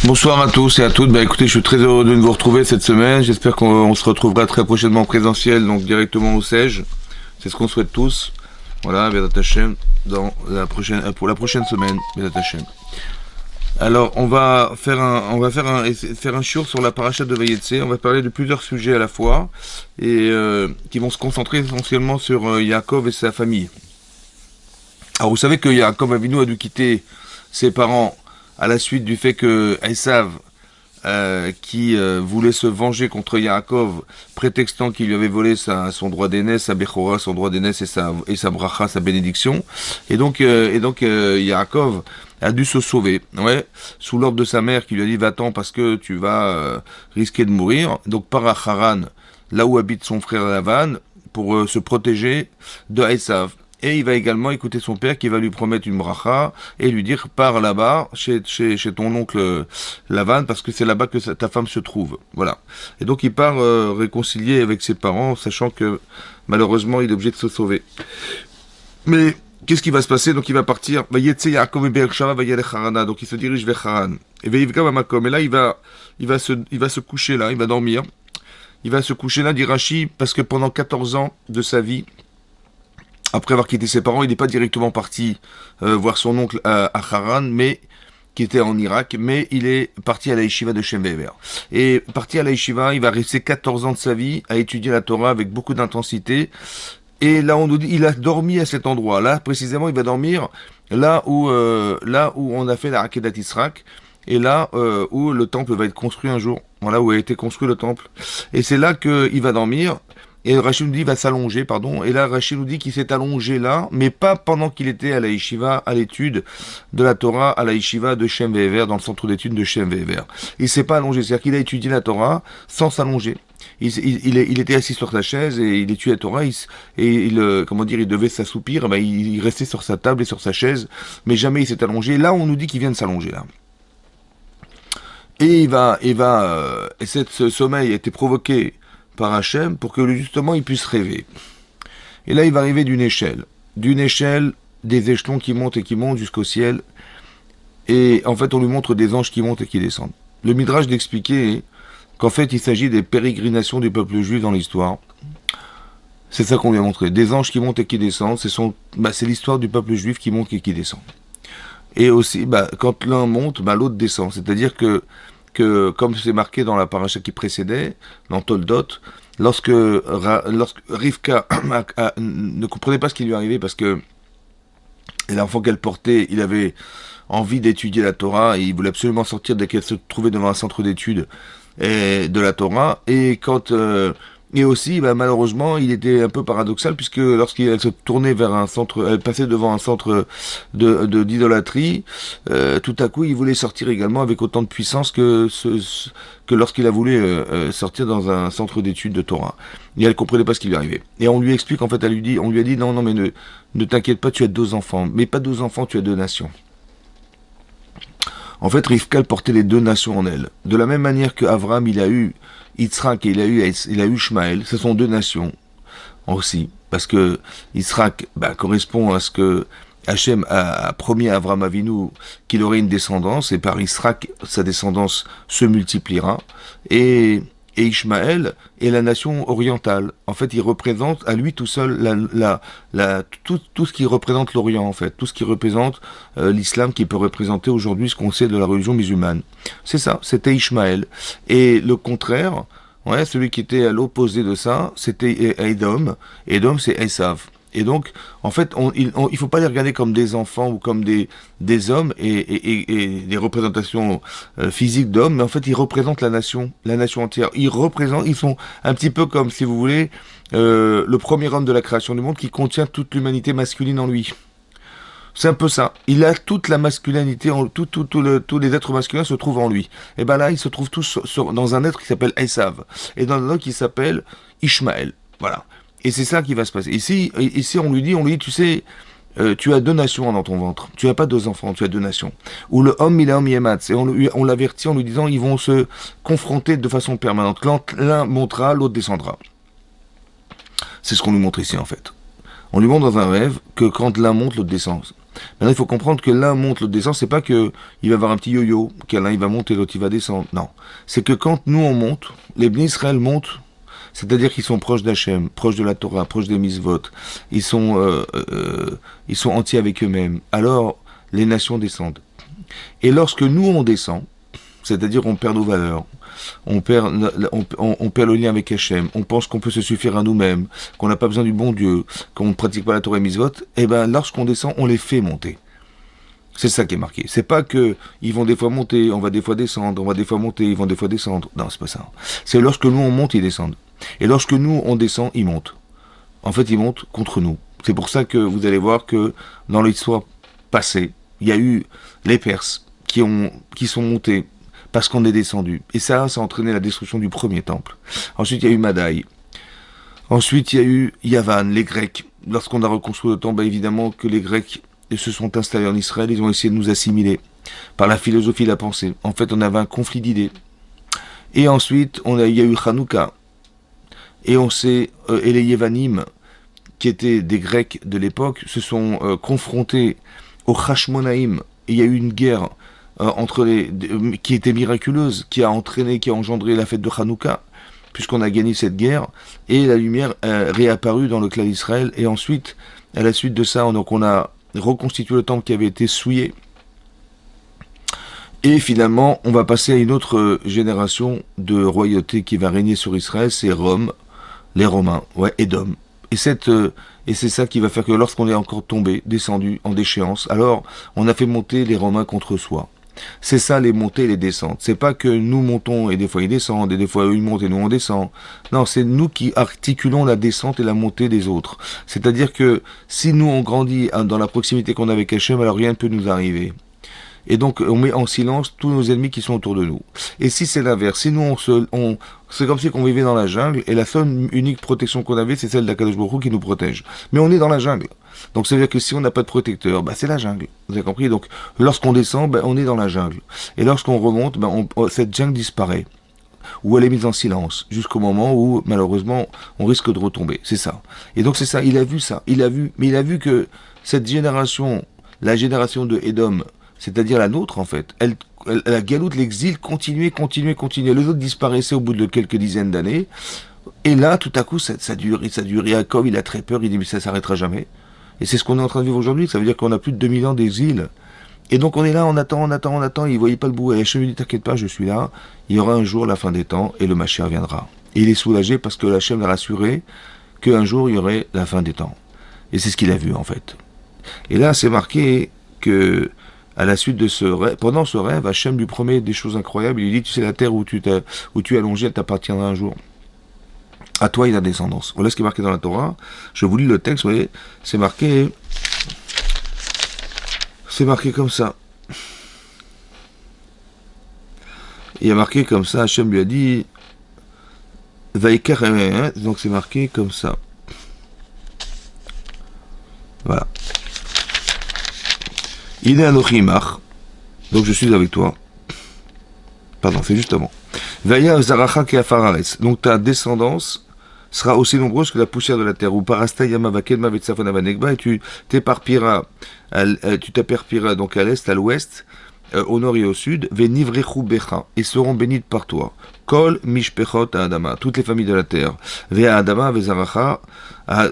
Bonsoir à tous et à toutes. Écoutez, je suis très heureux de vous retrouver cette semaine. J'espère qu'on se retrouvera très prochainement en présentiel, donc directement au Sège. C'est ce qu'on souhaite tous. Voilà, Bézat Hachem, pour la prochaine semaine, Bézat Hachem. Alors, on va faire un shiur sur la paracha de Vayetse. On va parler de plusieurs sujets à la fois et qui vont se concentrer essentiellement sur Yaakov et sa famille. Alors, vous savez que Yaakov Avinu a dû quitter ses parents à la suite du fait que Esav, qui voulait se venger contre Yaakov, prétextant qu'il lui avait volé son droit d'aînesse, sa Bechora, son droit d'aînesse et sa bracha, sa bénédiction. Et donc Yaakov a dû se sauver, sous l'ordre de sa mère qui lui a dit va-t'en parce que tu vas risquer de mourir. Donc par Haran, là où habite son frère Lavan, pour se protéger de Esav. Et il va également écouter son père qui va lui promettre une bracha et lui dire pars là-bas chez ton oncle Lavan parce que c'est là-bas que ta femme se trouve. Voilà. Et donc il part réconcilier avec ses parents, sachant que malheureusement il est obligé de se sauver. Mais qu'est-ce qui va se passer? Donc il va partir. Donc il se dirige vers Haran. Et là il va se coucher là, il va dormir. Il va se coucher là, dit Rashi, parce que pendant 14 ans de sa vie, après avoir quitté ses parents, il n'est pas directement parti voir son oncle à Haran, mais qui était en Irak, mais il est parti à la yeshiva de Shem Ve'ever. Et parti à la yeshiva, il va rester 14 ans de sa vie à étudier la Torah avec beaucoup d'intensité. Et là, on nous dit, il a dormi à cet endroit. Là, précisément, il va dormir là où on a fait la Akedat Yisrak, et là où le temple va être construit un jour. Voilà où a été construit le temple. Et c'est là qu'il va dormir. Et Rachid nous dit, il va s'allonger, pardon. Et là, Rachid nous dit qu'il s'est allongé là, mais pas pendant qu'il était à la yeshiva, à l'étude de la Torah, à la yeshiva de Shem Ve'ever, dans le centre d'études de Shem Ve'ever. Il s'est pas allongé, c'est-à-dire qu'il a étudié la Torah sans s'allonger. Il était assis sur sa chaise et il étudiait la Torah, il devait s'assoupir, il restait sur sa table et sur sa chaise, mais jamais il s'est allongé. Là, on nous dit qu'il vient de s'allonger, là. Et ce sommeil a été provoqué par Hachem pour que justement il puisse rêver. Et là il va arriver d'une échelle, des échelons qui montent jusqu'au ciel, et en fait on lui montre des anges qui montent et qui descendent. Le Midrash d'expliquer qu'en fait il s'agit des pérégrinations du peuple juif dans l'histoire. C'est ça qu'on lui a montré, des anges qui montent et qui descendent, c'est l'histoire du peuple juif qui monte et qui descend. Et aussi, quand l'un monte, l'autre descend, c'est-à-dire que comme c'est marqué dans la paracha qui précédait, dans Toldot, lorsque Rivka ne comprenait pas ce qui lui arrivait parce que l'enfant qu'elle portait, il avait envie d'étudier la Torah et il voulait absolument sortir dès qu'elle se trouvait devant un centre d'études de la Torah. Et aussi, malheureusement, il était un peu paradoxal puisque lorsqu'elle se tournait vers un centre, elle passait devant un centre d'idolâtrie, tout à coup, il voulait sortir également avec autant de puissance que lorsqu'il a voulu sortir dans un centre d'études de Torah. Et elle comprenait pas ce qui lui arrivait. Et on lui explique, en fait, on lui a dit, non, mais ne t'inquiète pas, tu as 2 enfants. Mais pas 2 enfants, tu as 2 nations. En fait, Rivka portait les 2 nations en elle. De la même manière que Avram, il a eu Yitzhak et il a eu Ishmaël, ce sont 2 nations aussi, parce que Yitzhak correspond à ce que Hachem a promis à Avram Avinu qu'il aurait une descendance, et par Yitzhak, sa descendance se multipliera, et Ishmaël est la nation orientale. En fait, il représente à lui tout seul tout ce qui représente l'Orient, en fait, tout ce qui représente l'islam qui peut représenter aujourd'hui ce qu'on sait de la religion musulmane. C'est ça, c'était Ishmaël. Et le contraire, celui qui était à l'opposé de ça, c'était Edom. Edom, c'est Esav. Et donc, en fait, il faut pas les regarder comme des enfants ou comme des hommes et des représentations physiques d'hommes, mais en fait, ils représentent la nation entière. Ils sont un petit peu comme, si vous voulez, le premier homme de la création du monde qui contient toute l'humanité masculine en lui. C'est un peu ça. Il a toute la masculinité, tous les êtres masculins se trouvent en lui. Et là, ils se trouvent tous dans un être qui s'appelle Esav et dans un autre qui s'appelle Ishmaël. Voilà. Et c'est ça qui va se passer. Ici on lui dit, tu sais, tu as 2 nations dans ton ventre. Tu n'as pas 2 enfants, tu as 2 nations. Ou le homme, il est homme yematz. Et on l'avertit en lui disant, ils vont se confronter de façon permanente. Quand l'un montera, l'autre descendra. C'est ce qu'on lui montre ici, en fait. On lui montre dans un rêve que quand l'un monte, l'autre descend. Maintenant, il faut comprendre que l'un monte, l'autre descend. C'est pas que il va avoir un petit yo-yo, qu'un il va monter, l'autre il va descendre. Non. C'est que quand nous on monte, les Bnei Israël montent, c'est-à-dire qu'ils sont proches d'Hachem, proches de la Torah, proches des mitzvot. Ils sont entiers avec eux-mêmes. Alors, les nations descendent. Et lorsque nous on descend, c'est-à-dire on perd nos valeurs, on perd le lien avec Hachem, on pense qu'on peut se suffire à nous-mêmes, qu'on n'a pas besoin du bon Dieu, qu'on ne pratique pas la Torah et mitzvot, et ben lorsqu'on descend, on les fait monter. C'est ça qui est marqué. C'est pas que ils vont des fois monter, on va des fois descendre, on va des fois monter, ils vont des fois descendre. Non, c'est pas ça. C'est lorsque nous on monte, ils descendent. Et lorsque nous on descend, ils montent. En fait, ils montent contre nous. C'est pour ça que vous allez voir que dans l'histoire passée, il y a eu les Perses qui sont montés parce qu'on est descendu. Et ça a entraîné la destruction du premier temple. Ensuite, il y a eu Madaï. Ensuite, il y a eu Yavan, les Grecs. Lorsqu'on a reconstruit le temple, évidemment que les Grecs se sont installés en Israël, ils ont essayé de nous assimiler par la philosophie de la pensée. En fait, on avait un conflit d'idées. Et ensuite, il y a eu Hanouka. Et et les Yevanim, qui étaient des Grecs de l'époque, se sont confrontés aux Hashmonaïm. Il y a eu une guerre qui était miraculeuse, qui a engendré la fête de Hanouka, puisqu'on a gagné cette guerre, et la lumière réapparue dans le clan d'Israël. Et ensuite, à la suite de ça, donc on a reconstitué le temple qui avait été souillé. Et finalement, on va passer à une autre génération de royauté qui va régner sur Israël, c'est Rome, les Romains, Édom. Et c'est ça qui va faire que lorsqu'on est encore tombé, descendu en déchéance, alors on a fait monter les Romains contre soi. C'est ça les montées et les descentes. C'est pas que nous montons et des fois ils descendent, et des fois eux ils montent et nous on descend. Non, c'est nous qui articulons la descente et la montée des autres. C'est-à-dire que si nous on grandit dans la proximité qu'on a avec Hachem, alors rien ne peut nous arriver. Et donc on met en silence tous nos ennemis qui sont autour de nous. Et si c'est l'inverse, si nous c'est comme si on vivait dans la jungle et la seule unique protection qu'on avait, c'est celle d'Akadosh Baruch Hu qui nous protège. Mais on est dans la jungle. Donc ça veut dire que si on n'a pas de protecteur, c'est la jungle. Vous avez compris? Donc lorsqu'on descend, on est dans la jungle. Et lorsqu'on remonte, cette jungle disparaît. Ou elle est mise en silence, jusqu'au moment où, malheureusement, on risque de retomber. C'est ça. Et donc c'est ça, il a vu ça. Mais il a vu que cette génération, la génération de Édom, c'est-à-dire la nôtre en fait, la galoute, l'exil continuait. Les autres disparaissaient au bout de quelques dizaines d'années. Et là, tout à coup, ça dure. Yaakov, il a très peur, il dit mais ça s'arrêtera jamais. Et c'est ce qu'on est en train de vivre aujourd'hui, ça veut dire qu'on a plus de 2000 ans d'exil. Et donc on est là, on attend, il ne voyait pas le bout. Et Hachem lui dit t'inquiète pas, je suis là, il y aura un jour la fin des temps et le Mashiach viendra. Et il est soulagé parce que Hachem l'a rassuré qu'un jour il y aurait la fin des temps. Et c'est ce qu'il a vu en fait. Et là, c'est marqué que à la suite de pendant ce rêve, Hachem lui promet des choses incroyables. Il lui dit, tu sais, la terre où tu es allongé, elle t'appartiendra un jour. À toi et la descendance. Voilà ce qui est marqué dans la Torah. Je vous lis le texte, vous voyez, c'est marqué comme ça. Il y a marqué comme ça, Hachem lui a dit, donc c'est marqué comme ça. Voilà. Il est Anochimach, donc je suis avec toi. Pardon, c'est juste avant. Vaya Zaracha Keafarares, donc ta descendance sera aussi nombreuse que la poussière de la terre. Ou Parasta Yamavakelma Vetsafonavanegba, et tu t'éparpilleras donc à l'est, à l'ouest, au nord et au sud, Venivrechu Becha, et seront bénites par toi. Kol Mishpechot Adama, toutes les familles de la terre. Vea Adama Vezaracha,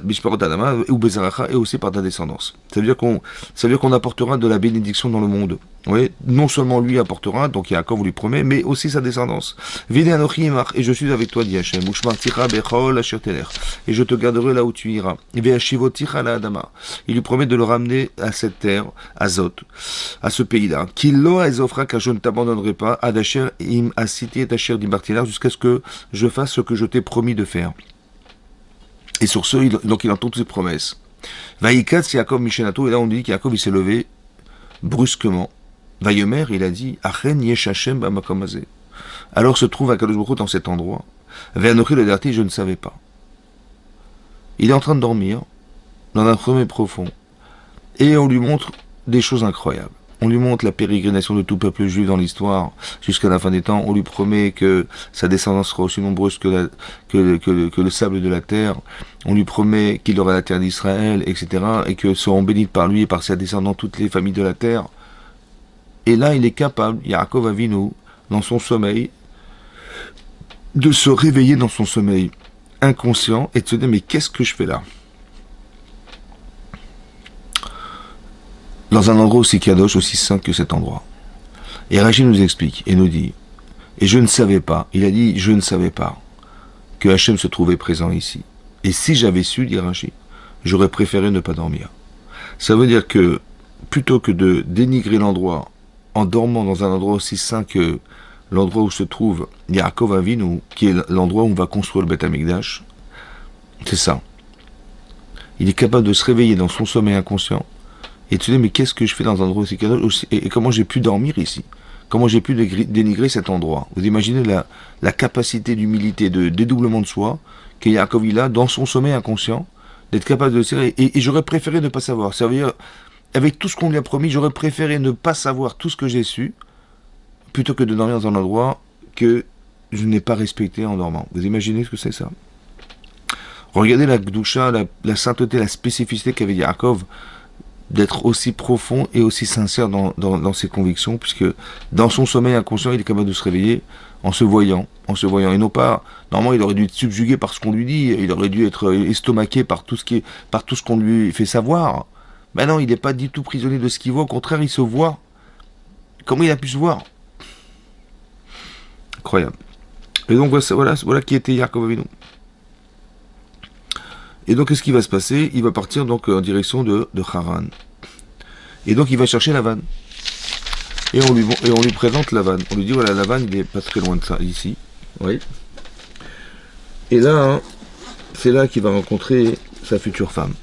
Mishpechot Adama, ou Bezaracha, et aussi par ta descendance. Ça veut dire qu'on apportera de la bénédiction dans le monde. Oui, non seulement lui apportera, donc Yaakov vous lui promet, mais aussi sa descendance. Vine Anochi Imach, et je suis avec toi, dit Hachem. Ushmarticha Bechol Asher Teler, et je te garderai là où tu iras. Vea Shivoticha la Adama, il lui promet de le ramener à cette terre, à Zot, à ce pays-là. Kilo Ezofra, car je ne t'abandonnerai pas, Adasher Im Asiti et Asher Dimbartilar, jusqu'à ce que je fasse ce que je t'ai promis de faire. Et sur ce, donc il entend toutes ses promesses. Vaïkat Yaakov Mishenato, et là on dit qu'Yaakov il s'est levé brusquement. Vaïemer, il a dit, Achen Yesh Hashem Bamakamazé. Alors se trouve Akadosh Baruch Hu dans cet endroit. Ve'anochi le darti, je ne savais pas. Il est en train de dormir, dans un sommeil profond, et on lui montre des choses incroyables. on lui montre la pérégrination de tout peuple juif dans l'histoire jusqu'à la fin des temps. On lui promet que sa descendance sera aussi nombreuse que le sable de la terre. On lui promet qu'il aura la terre d'Israël, etc. Et que seront bénites par lui et par ses descendants toutes les familles de la terre. Et là, il est capable, Yaakov Avinu, dans son sommeil, de se réveiller dans son sommeil inconscient et de se dire, mais qu'est-ce que je fais là? Dans un endroit aussi kadosh, aussi saint que cet endroit. Et Rachid nous explique et nous dit, et je ne savais pas, il a dit, je ne savais pas que Hachem se trouvait présent ici. Et si j'avais su, dit Rachid, j'aurais préféré ne pas dormir. Ça veut dire que, plutôt que de dénigrer l'endroit en dormant dans un endroit aussi saint que l'endroit où se trouve Yaakov Avinu, qui est l'endroit où on va construire le Beth Amikdash, c'est ça. Il est capable de se réveiller dans son sommeil inconscient et de se dire, mais qu'est-ce que je fais dans un endroit aussi kadosh et comment j'ai pu dormir ici? Comment j'ai pu dénigrer cet endroit? Vous imaginez la capacité d'humilité, de dédoublement de soi que Yaakov il a dans son sommeil inconscient, d'être capable de se dire, et j'aurais préféré ne pas savoir. Ça veut dire, avec tout ce qu'on lui a promis, j'aurais préféré ne pas savoir tout ce que j'ai su, plutôt que de dormir dans un endroit que je n'ai pas respecté en dormant. Vous imaginez ce que c'est ça? Regardez la Gdusha, la sainteté, la spécificité qu'avait Yaakov, d'être aussi profond et aussi sincère dans ses convictions, puisque dans son sommeil inconscient, il est capable de se réveiller en se voyant, et non pas, normalement il aurait dû être subjugué par ce qu'on lui dit, il aurait dû être estomaqué par tout ce qu'on lui fait savoir. Mais non, il n'est pas du tout prisonnier de ce qu'il voit, au contraire, il se voit. Comment il a pu se voir? Incroyable. Et donc voilà qui était Yaakov Avinu. Et donc qu'est-ce qui va se passer? Il va partir donc en direction de Haran. Et donc il va chercher Lavan. Et on lui présente Lavan. On lui dit voilà, Lavan il est pas très loin de ça, ici. Oui. Et là, c'est là qu'il va rencontrer sa future femme.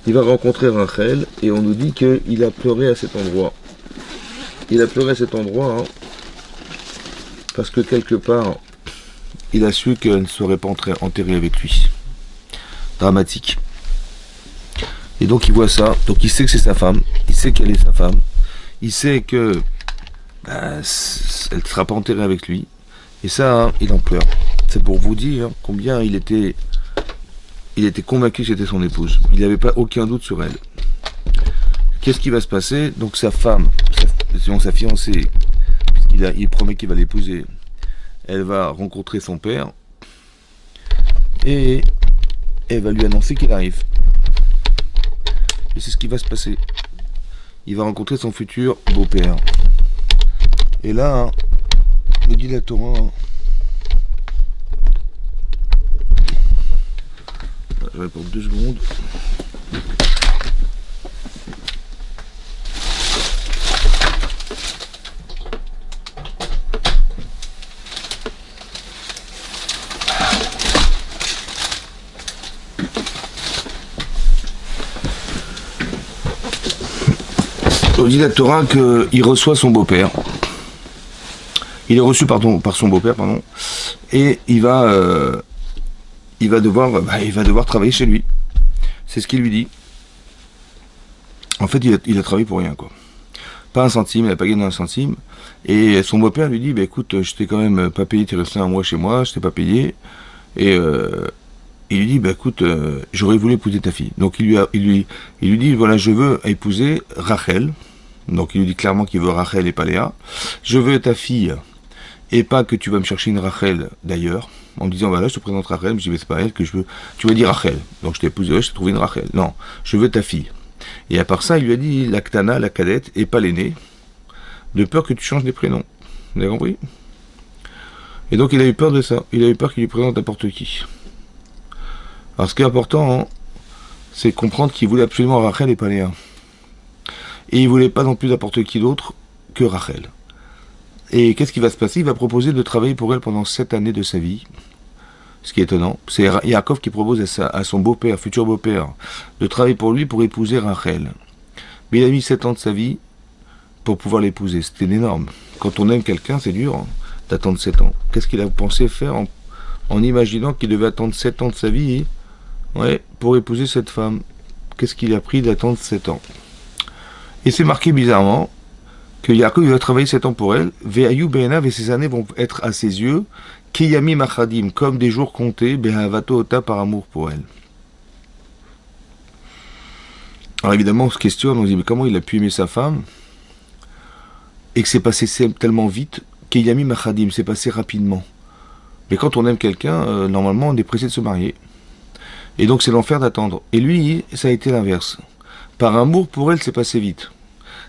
Il va rencontrer Rachel et on nous dit qu'il a pleuré à cet endroit. Il a pleuré à cet endroit parce que quelque part, il a su qu'elle ne serait pas enterrée avec lui. Dramatique. Et donc il voit ça, donc il sait que c'est sa femme, il sait qu'elle est sa femme, il sait que elle ne sera pas enterrée avec lui, et ça, il en pleure. C'est pour vous dire combien il était convaincu que c'était son épouse. Il n'avait pas aucun doute sur elle. Qu'est-ce qui va se passer? Donc sa femme, sa fiancée, il promet qu'il va l'épouser, elle va rencontrer son père, et elle va lui annoncer qu'il arrive. Et c'est ce qui va se passer. Il va rencontrer son futur beau-père. Et là, me dit la Torah, je vais pour 2 secondes. On dit la Torah qu'il reçoit son beau-père. Il est reçu par son beau-père, et il va devoir travailler chez lui. C'est ce qu'il lui dit. En fait, il a travaillé pour rien, quoi. Pas un centime, il n'a pas gagné un centime. Et son beau-père lui dit, écoute, je t'ai quand même pas payé, tu es resté un mois chez moi, je t'ai pas payé. Et il lui dit, écoute, j'aurais voulu épouser ta fille. Donc il lui dit, voilà, je veux épouser Rachel. Donc il lui dit clairement qu'il veut Rachel et pas Léa. Je veux ta fille, et pas que tu vas me chercher une Rachel d'ailleurs, en me disant, voilà, je te présente Rachel, je dis, c'est pas elle que je veux. Tu vas dire Rachel. Donc je t'ai épousé, je t'ai trouvé une Rachel. Non, je veux ta fille. Et à part ça, il lui a dit la Ktana, la cadette, et pas l'aînée, de peur que tu changes les prénoms. Vous avez compris? Et donc il a eu peur de ça. Il a eu peur qu'il lui présente n'importe qui. Alors ce qui est important, c'est comprendre qu'il voulait absolument Rachel et pas Léa. Et il voulait pas non plus n'importe qui d'autre que Rachel. Et qu'est-ce qui va se passer? Il va proposer de travailler pour elle pendant 7 années de sa vie. Ce qui est étonnant. C'est Yaakov qui propose à son beau-père, futur beau-père, de travailler pour lui pour épouser Rachel. Mais il a mis 7 ans de sa vie pour pouvoir l'épouser. C'était énorme. Quand on aime quelqu'un, c'est dur d'attendre 7 ans. Qu'est-ce qu'il a pensé faire en imaginant qu'il devait attendre 7 ans de sa vie pour épouser cette femme? Qu'est-ce qu'il a pris d'attendre 7 ans? Et c'est marqué bizarrement que Yaakov il va travailler 7 ans pour elle, Ve'ayu be'enav, et ces années vont être à ses yeux, Kiyami machadim, comme des jours comptés, Be'havato ota, par amour pour elle. Alors évidemment, on se questionne, on se dit, mais comment il a pu aimer sa femme et que c'est passé tellement vite, Kiyami machadim, c'est passé rapidement. Mais quand on aime quelqu'un, normalement, on est pressé de se marier. Et donc c'est l'enfer d'attendre. Et lui, ça a été l'inverse. Par amour pour elle, c'est passé vite.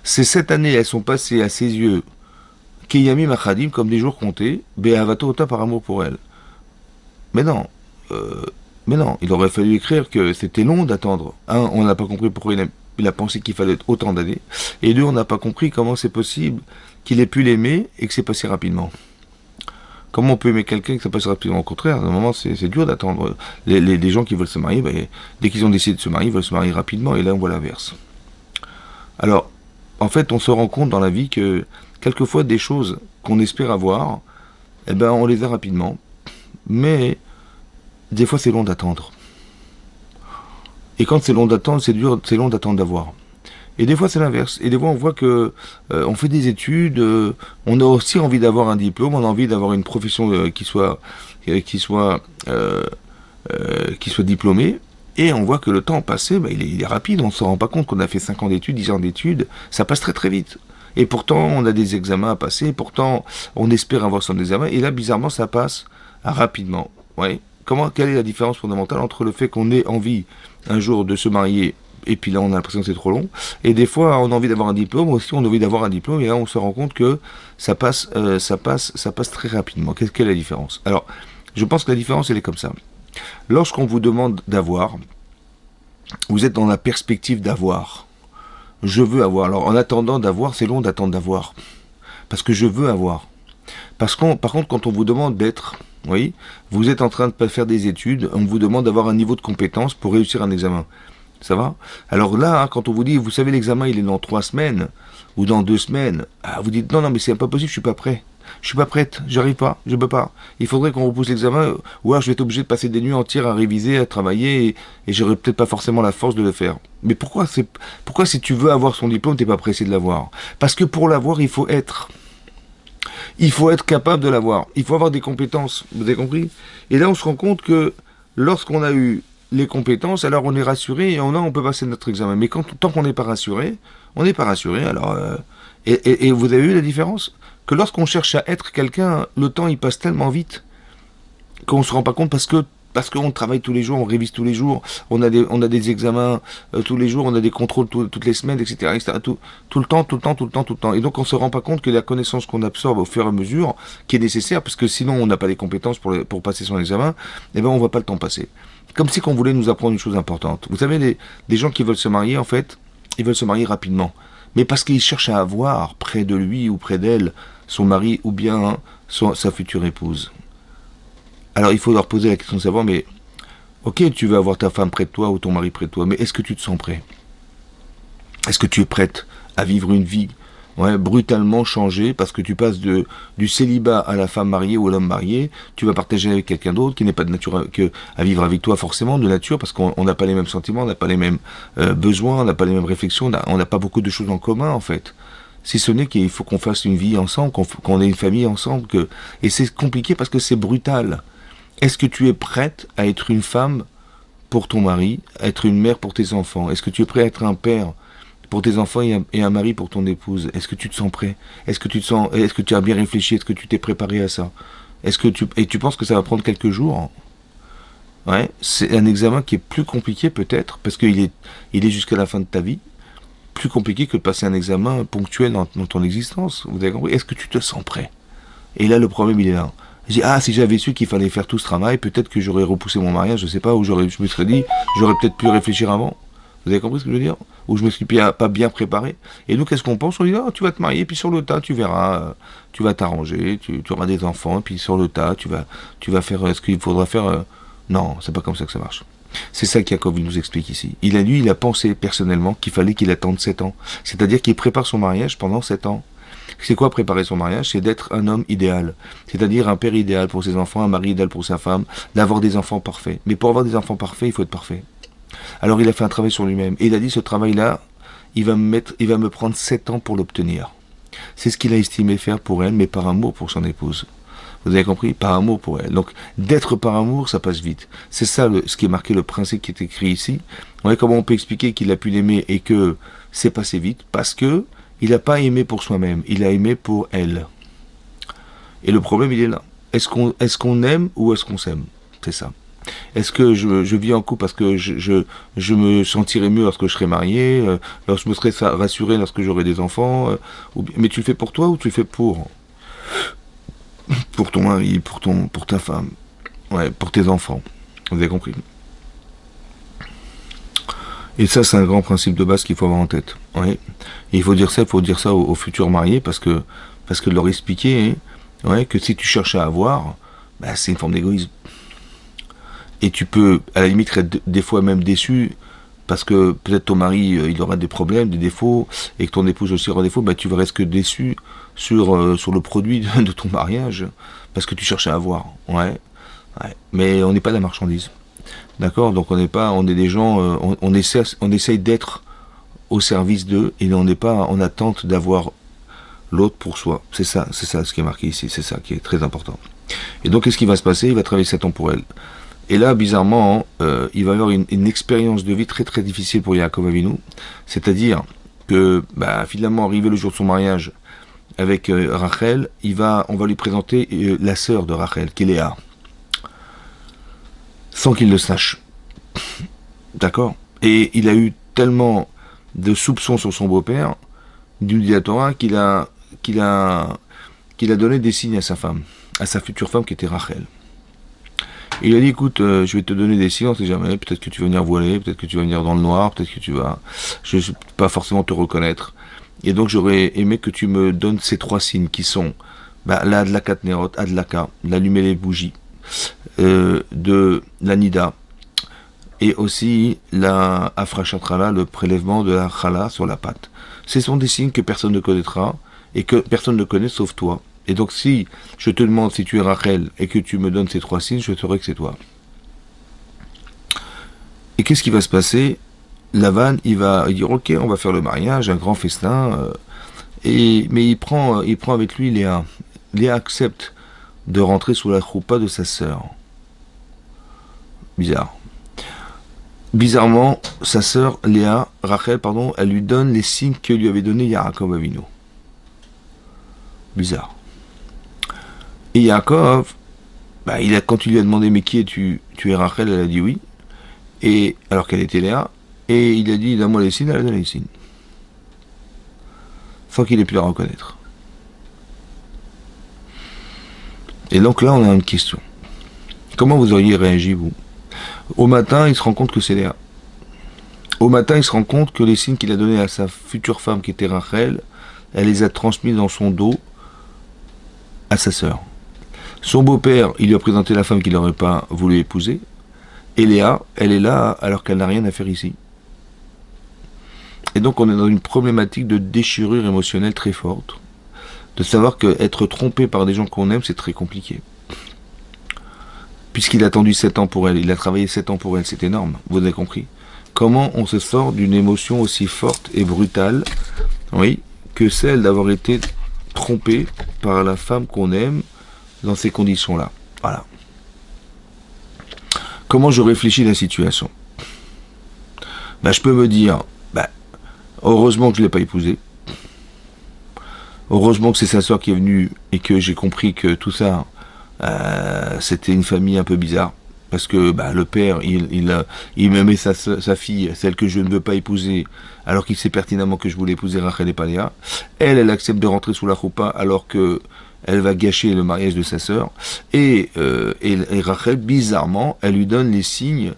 Ces 7 années, elles sont passées à ses yeux, Kiyami machadim, comme des jours comptés, Be'avato ota, par amour pour elle. Mais non, il aurait fallu écrire que c'était long d'attendre. Un, on n'a pas compris pourquoi il a pensé qu'il fallait autant d'années. Et deux, on n'a pas compris comment c'est possible qu'il ait pu l'aimer et que c'est passé rapidement. Comment on peut aimer quelqu'un et que ça passe rapidement? Au contraire, à un moment, c'est dur d'attendre. Les gens qui veulent se marier, dès qu'ils ont décidé de se marier, ils veulent se marier rapidement, et là, on voit l'inverse. Alors, en fait, on se rend compte dans la vie que, quelquefois, des choses qu'on espère avoir, eh ben, on les a rapidement, mais des fois, c'est long d'attendre. Et quand c'est long d'attendre, c'est long d'attendre d'avoir. Et des fois, c'est l'inverse. Et des fois, on voit que on fait des études, on a aussi envie d'avoir un diplôme, on a envie d'avoir une profession qui soit diplômée. Et on voit que le temps passé, il est rapide. On ne se rend pas compte qu'on a fait 5 ans d'études, 10 ans d'études. Ça passe très très vite. Et pourtant, on a des examens à passer. Pourtant, on espère avoir son examen. Et là, bizarrement, ça passe rapidement. Ouais. Quelle est la différence fondamentale entre le fait qu'on ait envie un jour de se marier, et puis là on a l'impression que c'est trop long, et des fois on a envie d'avoir un diplôme, aussi on a envie d'avoir un diplôme, et là on se rend compte que ça passe très rapidement. Quelle est la différence? Alors, je pense que la différence elle est comme ça. Lorsqu'on vous demande d'avoir, vous êtes dans la perspective d'avoir. Je veux avoir. Alors en attendant d'avoir, c'est long d'attendre d'avoir. Parce que je veux avoir. Par contre, quand on vous demande d'être, oui, vous êtes en train de faire des études, on vous demande d'avoir un niveau de compétence pour réussir un examen. Ça va? Alors là, quand on vous dit, vous savez, l'examen, il est dans 3 semaines, ou dans 2 semaines, vous dites, non, mais c'est pas possible, je suis pas prêt. Je suis pas prête, j'arrive pas, je peux pas. Il faudrait qu'on repousse l'examen, ou alors je vais être obligé de passer des nuits entières à réviser, à travailler, et j'aurai peut-être pas forcément la force de le faire. Mais pourquoi si tu veux avoir son diplôme, t'es pas pressé de l'avoir? Parce que pour l'avoir, il faut être capable de l'avoir. Il faut avoir des compétences. Vous avez compris? Et là, on se rend compte que lorsqu'on a eu les compétences, alors on est rassuré et on peut passer notre examen. Mais tant qu'on n'est pas rassuré, on n'est pas rassuré. Alors, et vous avez vu la différence? Que lorsqu'on cherche à être quelqu'un, le temps il passe tellement vite qu'on se rend pas compte parce qu'on travaille tous les jours, on révise tous les jours, on a des examens tous les jours, on a des contrôles toutes les semaines, etc., tout le temps. Et donc on se rend pas compte que la connaissance qu'on absorbe au fur et à mesure, qui est nécessaire, parce que sinon on n'a pas les compétences pour passer son examen, eh ben on voit pas le temps passer. Comme si qu'on voulait nous apprendre une chose importante. Vous savez, des gens qui veulent se marier, en fait, ils veulent se marier rapidement. Mais parce qu'ils cherchent à avoir près de lui ou près d'elle son mari ou bien sa future épouse. Alors il faut leur poser la question de savoir, mais ok, tu veux avoir ta femme près de toi ou ton mari près de toi, mais est-ce que tu te sens prêt? Est-ce que tu es prête à vivre une vie brutalement changée parce que tu passes du célibat à la femme mariée ou à l'homme marié, tu vas partager avec quelqu'un d'autre qui n'est pas de nature à vivre avec toi forcément, de nature, parce qu'on n'a pas les mêmes sentiments, on n'a pas les mêmes besoins, on n'a pas les mêmes réflexions, on n'a pas beaucoup de choses en commun en fait. Si ce n'est qu'il faut qu'on fasse une vie ensemble, qu'on ait une famille ensemble, et c'est compliqué parce que c'est brutal. Est-ce que tu es prête à être une femme pour ton mari, à être une mère pour tes enfants? Est-ce que tu es prêt à être un père pour tes enfants et un mari pour ton épouse? Est-ce que tu te sens prêt? Est-ce que tu as bien réfléchi? Est-ce que tu t'es préparé à ça? Et tu penses que ça va prendre quelques jours? Ouais, c'est un examen qui est plus compliqué peut-être, parce qu'il est jusqu'à la fin de ta vie, plus compliqué que de passer un examen ponctuel dans ton existence. Vous avez compris? Est-ce que tu te sens prêt? Et là, le problème, il est là. Je dis, si j'avais su qu'il fallait faire tout ce travail, peut-être que j'aurais repoussé mon mariage, je sais pas, ou je me serais dit, j'aurais peut-être pu réfléchir avant. Vous avez compris ce que je veux dire? Ou je me suis pas bien préparé. Et nous, qu'est-ce qu'on pense? On dit, tu vas te marier, puis sur le tas, tu verras, tu vas t'arranger, tu auras des enfants, puis sur le tas, tu vas faire ce qu'il faudra faire. Non, c'est pas comme ça que ça marche. C'est ça qu'Yaakov nous explique ici. Il a pensé personnellement qu'il fallait qu'il attende 7 ans. C'est-à-dire qu'il prépare son mariage pendant 7 ans. C'est quoi préparer son mariage? C'est d'être un homme idéal. C'est-à-dire un père idéal pour ses enfants, un mari idéal pour sa femme, d'avoir des enfants parfaits. Mais pour avoir des enfants parfaits, il faut être parfait. Alors il a fait un travail sur lui-même. Et il a dit, ce travail-là, il va me prendre 7 ans pour l'obtenir. C'est ce qu'il a estimé faire pour elle, mais par amour pour son épouse. Vous avez compris? Par amour pour elle. Donc, d'être par amour, ça passe vite. C'est ça ce qui est marqué, le principe qui est écrit ici. Vous voyez comment on peut expliquer qu'il a pu l'aimer et que c'est passé vite? Parce que il n'a pas aimé pour soi-même, il a aimé pour elle. Et le problème, il est là. Est-ce qu'on aime ou est-ce qu'on s'aime? C'est ça. Est-ce que je vis en couple parce que je me sentirai mieux lorsque je serai marié, lorsque je me serai rassuré lorsque j'aurai des enfants, mais tu le fais pour toi ou tu le fais pour ton mari, pour ta femme, ouais, pour tes enfants. Vous avez compris? Et ça, c'est un grand principe de base qu'il faut avoir en tête. Ouais. Et il faut dire ça aux futurs mariés parce que leur expliquer, hein, ouais, que si tu cherches à avoir, bah, c'est une forme d'égoïsme. Et tu peux, à la limite, être des fois même déçu parce que peut-être ton mari, il aura des problèmes, des défauts, et que ton épouse aussi aura des défauts, bah, tu vas rester déçu sur le produit de ton mariage parce que tu cherches à avoir. Ouais. Ouais. Mais on n'est pas de la marchandise. D'accord? Donc on est des gens, on essaye d'être au service d'eux et on n'est pas en attente d'avoir l'autre pour soi. C'est ça ce qui est marqué ici, c'est ça qui est très important. Et donc qu'est-ce qui va se passer? Il va travailler 7 ans pour elle. Et là, bizarrement, il va y avoir une expérience de vie très très difficile pour Yaakov Avinu. C'est-à-dire que bah, finalement, arrivé le jour de son mariage avec Rachel, on va lui présenter la sœur de Rachel, qui est Léa. Sans qu'il le sache. D'accord? Et il a eu tellement de soupçons sur son beau-père, du dit la Torah, qu'il a donné des signes à sa femme, à sa future femme qui était Rachel. Et il a dit, écoute, je vais te donner des signes, on sait jamais, peut-être que tu vas venir voiler, peut-être que tu vas venir dans le noir, peut-être que je ne vais pas forcément te reconnaître. Et donc j'aurais aimé que tu me donnes ces 3 signes qui sont bah, la Adlakat Nerot, Adlaka, d'allumer les bougies, de la Nida, et aussi la Afrashatrala, le prélèvement de la Chala sur la pâte. Ce sont des signes que personne ne connaîtra et que personne ne connaît sauf toi. Et donc si je te demande si tu es Rachel et que tu me donnes ces 3 signes, je saurai que c'est toi. Et qu'est-ce qui va se passer? Lavan, il va dire ok, on va faire le mariage, un grand festin, mais il prend avec lui Léa. Léa accepte de rentrer sous la choupa de sa sœur. Bizarre. Bizarrement, sa sœur Léa, Rachel, pardon, elle lui donne les signes que lui avait donné Yaakov Avinu. Bizarre. Et Yaakov, bah, quand tu lui as demandé mais qui es-tu? Tu es Rachel, elle a dit oui. Et alors qu'elle était Léa, et il a dit donne-moi les signes, elle a donné les signes. Sans qu'il ait pu la reconnaître. Et donc là, on a une question. Comment vous auriez réagi, vous? Au matin, il se rend compte que c'est Léa. Au matin, il se rend compte que les signes qu'il a donnés à sa future femme, qui était Rachel, elle les a transmis dans son dos à sa sœur. Son beau-père, il lui a présenté la femme qu'il n'aurait pas voulu épouser. Et Léa, elle est là alors qu'elle n'a rien à faire ici. Et donc, on est dans une problématique de déchirure émotionnelle très forte. De savoir qu'être trompé par des gens qu'on aime, c'est très compliqué. Puisqu'il a attendu 7 ans pour elle, il a travaillé 7 ans pour elle, c'est énorme, vous avez compris. Comment on se sort d'une émotion aussi forte et brutale, oui, que celle d'avoir été trompé par la femme qu'on aime dans ces conditions-là. Voilà. Comment je réfléchis à la situation? Ben, je peux me dire, ben, heureusement que je ne l'ai pas épousée. Heureusement que c'est sa soeur qui est venue et que j'ai compris que tout ça, c'était une famille un peu bizarre. Parce que bah, le père, il m'aimait sa fille, celle que je ne veux pas épouser, alors qu'il sait pertinemment que je voulais épouser Rachel et Paléa. Elle accepte de rentrer sous la choupa alors que elle va gâcher le mariage de sa sœur. Et Rachel, bizarrement, elle lui donne les signes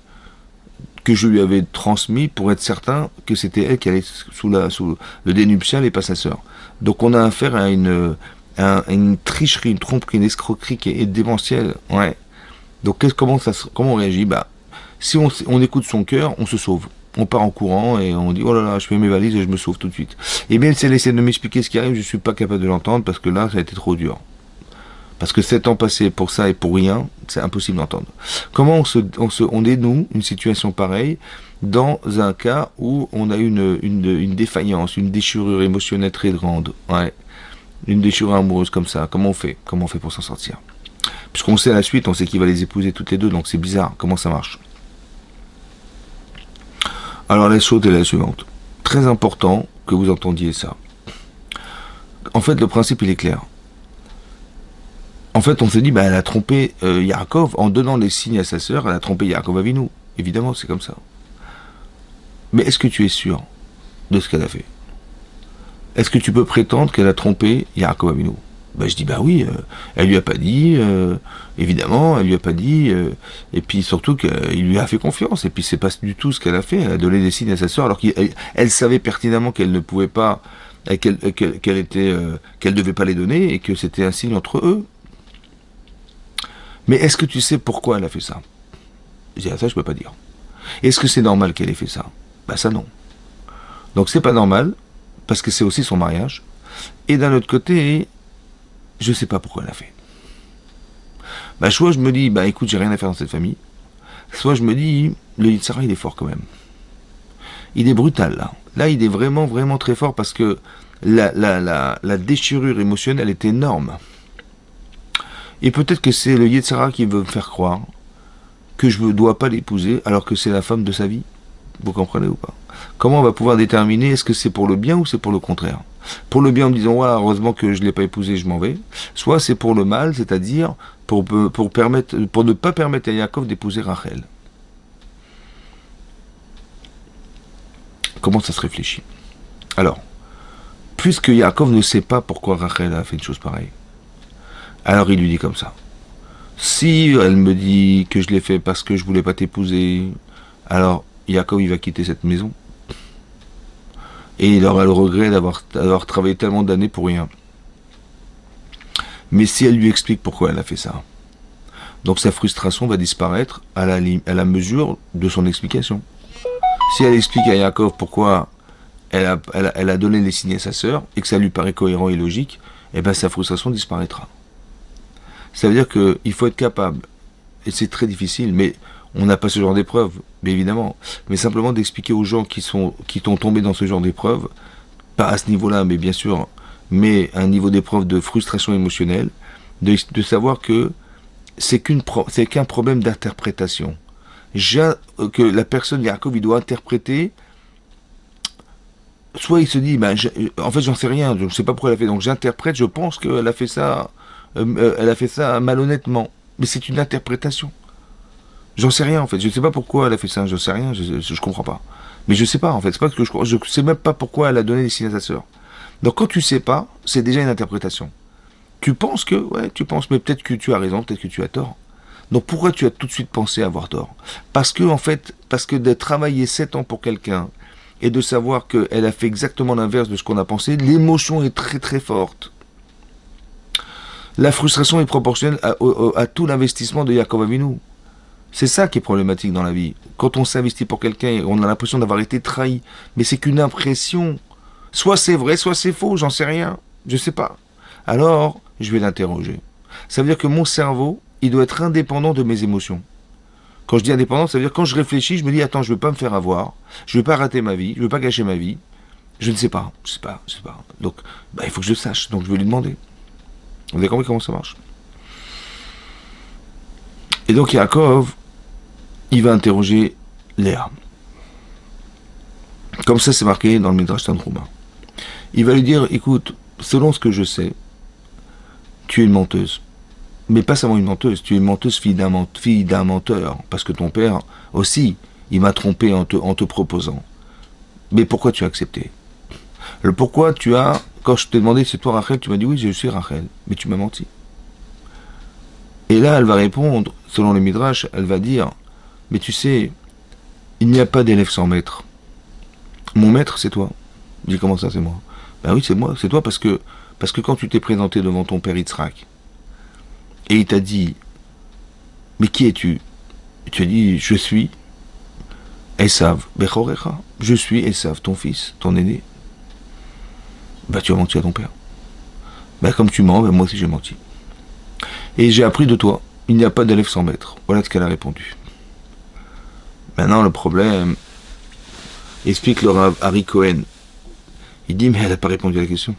que je lui avais transmis pour être certain que c'était elle qui allait sous le dénuptial et pas sa sœur. Donc on a affaire à une tricherie, une tromperie, une escroquerie qui est démentielle. Ouais. Donc comment on réagit? Bah, si on écoute son cœur, on se sauve. On part en courant et on dit oh là là, je fais mes valises et je me sauve tout de suite. Et bien si elle essaie de m'expliquer ce qui arrive, je suis pas capable de l'entendre parce que là, ça a été trop dur. Parce que 7 ans passés pour ça et pour rien, c'est impossible d'entendre. Comment on est, nous, une situation pareille, dans un cas où on a une défaillance, une déchirure émotionnelle très grande, ouais, une déchirure amoureuse comme ça, comment on fait? Comment on fait pour s'en sortir? Puisqu'on sait à la suite, on sait qu'il va les épouser toutes les deux, donc c'est bizarre, comment ça marche? Alors la chose est la suivante. Très important que vous entendiez ça. En fait, le principe, il est clair. En fait, on se dit, bah, elle a trompé Yaakov en donnant les signes à sa sœur, elle a trompé Yaakov Avinu. Évidemment, c'est comme ça. Mais est-ce que tu es sûr de ce qu'elle a fait? Est-ce que tu peux prétendre qu'elle a trompé Yaakov Avinu? Ben, je dis, bah oui, elle lui a pas dit, évidemment, elle lui a pas dit, et puis surtout qu'il lui a fait confiance, et puis c'est pas du tout ce qu'elle a fait, elle a donné des signes à sa sœur, alors qu'elle savait pertinemment qu'elle ne pouvait pas, qu'elle devait pas les donner, et que c'était un signe entre eux. Mais est-ce que tu sais pourquoi elle a fait ça? Je dis, ah, ça je peux pas dire. Est-ce que c'est normal qu'elle ait fait ça? Bah ça non. Donc c'est pas normal, parce que c'est aussi son mariage, et d'un autre côté, je sais pas pourquoi elle a fait. Bah soit je me dis, bah écoute, j'ai rien à faire dans cette famille, soit je me dis, le Yitzhara il est fort quand même. Il est brutal là. Là il est vraiment, vraiment très fort parce que la déchirure émotionnelle est énorme. Et peut-être que c'est le Yitzhara qui veut me faire croire que je ne dois pas l'épouser alors que c'est la femme de sa vie. Vous comprenez ou pas? Comment on va pouvoir déterminer est-ce que c'est pour le bien ou c'est pour le contraire? Pour le bien en me disant ouais, heureusement que je ne l'ai pas épousé, je m'en vais. Soit c'est pour le mal, c'est-à-dire pour ne pas permettre à Yaakov d'épouser Rachel. Comment ça se réfléchit? Alors, puisque Yaakov ne sait pas pourquoi Rachel a fait une chose pareille, alors il lui dit comme ça. Si elle me dit que je l'ai fait parce que je voulais pas t'épouser, alors Yaakov il va quitter cette maison. Et il aura le regret d'avoir travaillé tellement d'années pour rien. Mais si elle lui explique pourquoi elle a fait ça, donc sa frustration va disparaître à la mesure de son explication. Si elle explique à Yaakov pourquoi elle a donné les signes à sa sœur, et que ça lui paraît cohérent et logique, eh ben sa frustration disparaîtra. Ça veut dire qu'il faut être capable, et c'est très difficile, mais on n'a pas ce genre d'épreuve, mais évidemment, mais simplement d'expliquer aux gens qui sont tombés dans ce genre d'épreuve, pas à ce niveau-là, mais bien sûr, mais à un niveau d'épreuve de frustration émotionnelle, de savoir que c'est qu'un problème d'interprétation. Que la personne, Yaakov, il doit interpréter, soit il se dit, ben, en fait j'en sais rien, je ne sais pas pourquoi elle a fait, donc j'interprète, je pense qu'elle a fait ça, malhonnêtement, mais c'est une interprétation. J'en sais rien en fait, je ne sais pas pourquoi elle a fait ça, j'en sais rien, je comprends pas. Mais je sais pas en fait, c'est pas que je sais même pas pourquoi elle a donné les signes à sa sœur. Donc quand tu sais pas, c'est déjà une interprétation. Tu penses que, ouais, tu penses, mais peut-être que tu as raison, peut-être que tu as tort. Donc pourquoi tu as tout de suite pensé avoir tort? Parce que de travailler 7 ans pour quelqu'un et de savoir qu'elle a fait exactement l'inverse de ce qu'on a pensé, l'émotion est très très forte. La frustration est proportionnelle à tout l'investissement de Yaakov Avinu. C'est ça qui est problématique dans la vie. Quand on s'investit pour quelqu'un, on a l'impression d'avoir été trahi. Mais c'est qu'une impression. Soit c'est vrai, soit c'est faux, j'en sais rien. Je sais pas. Alors, je vais l'interroger. Ça veut dire que mon cerveau, il doit être indépendant de mes émotions. Quand je dis indépendant, ça veut dire quand je réfléchis, je me dis, attends, je veux pas me faire avoir, je veux pas rater ma vie, je veux pas gâcher ma vie. Je ne sais pas, je sais pas. Donc, bah, il faut que je le sache, donc je vais lui demander. Vous avez compris comment ça marche? Et donc Yaakov, il va interroger Léa. Comme ça, c'est marqué dans le Midrash Tanhuma. Il va lui dire, écoute, selon ce que je sais, tu es une menteuse. Mais pas seulement une menteuse, tu es une menteuse fille d'un menteur. Parce que ton père aussi, il m'a trompé en te proposant. Mais pourquoi tu as accepté? Le pourquoi tu as, quand je t'ai demandé c'est toi Rachel, tu m'as dit oui, je suis Rachel, mais tu m'as menti. Et là, elle va répondre, selon les Midrash, elle va dire, mais tu sais, il n'y a pas d'élève sans maître. Mon maître, c'est toi. Je dis, comment ça, c'est moi? Ben oui, c'est moi, c'est toi, parce que quand tu t'es présenté devant ton père Yitzhak, et il t'a dit, mais qui es-tu? Tu as dit, je suis Esav Bechorecha. Je suis Esav, ton fils, ton aîné. Ben tu as menti à ton père. Ben comme tu mens, ben moi aussi j'ai menti. Et j'ai appris de toi, il n'y a pas d'élève sans maître. Voilà ce qu'elle a répondu. Maintenant, le problème, explique le Rav Harry Cohen. Il dit, mais elle n'a pas répondu à la question.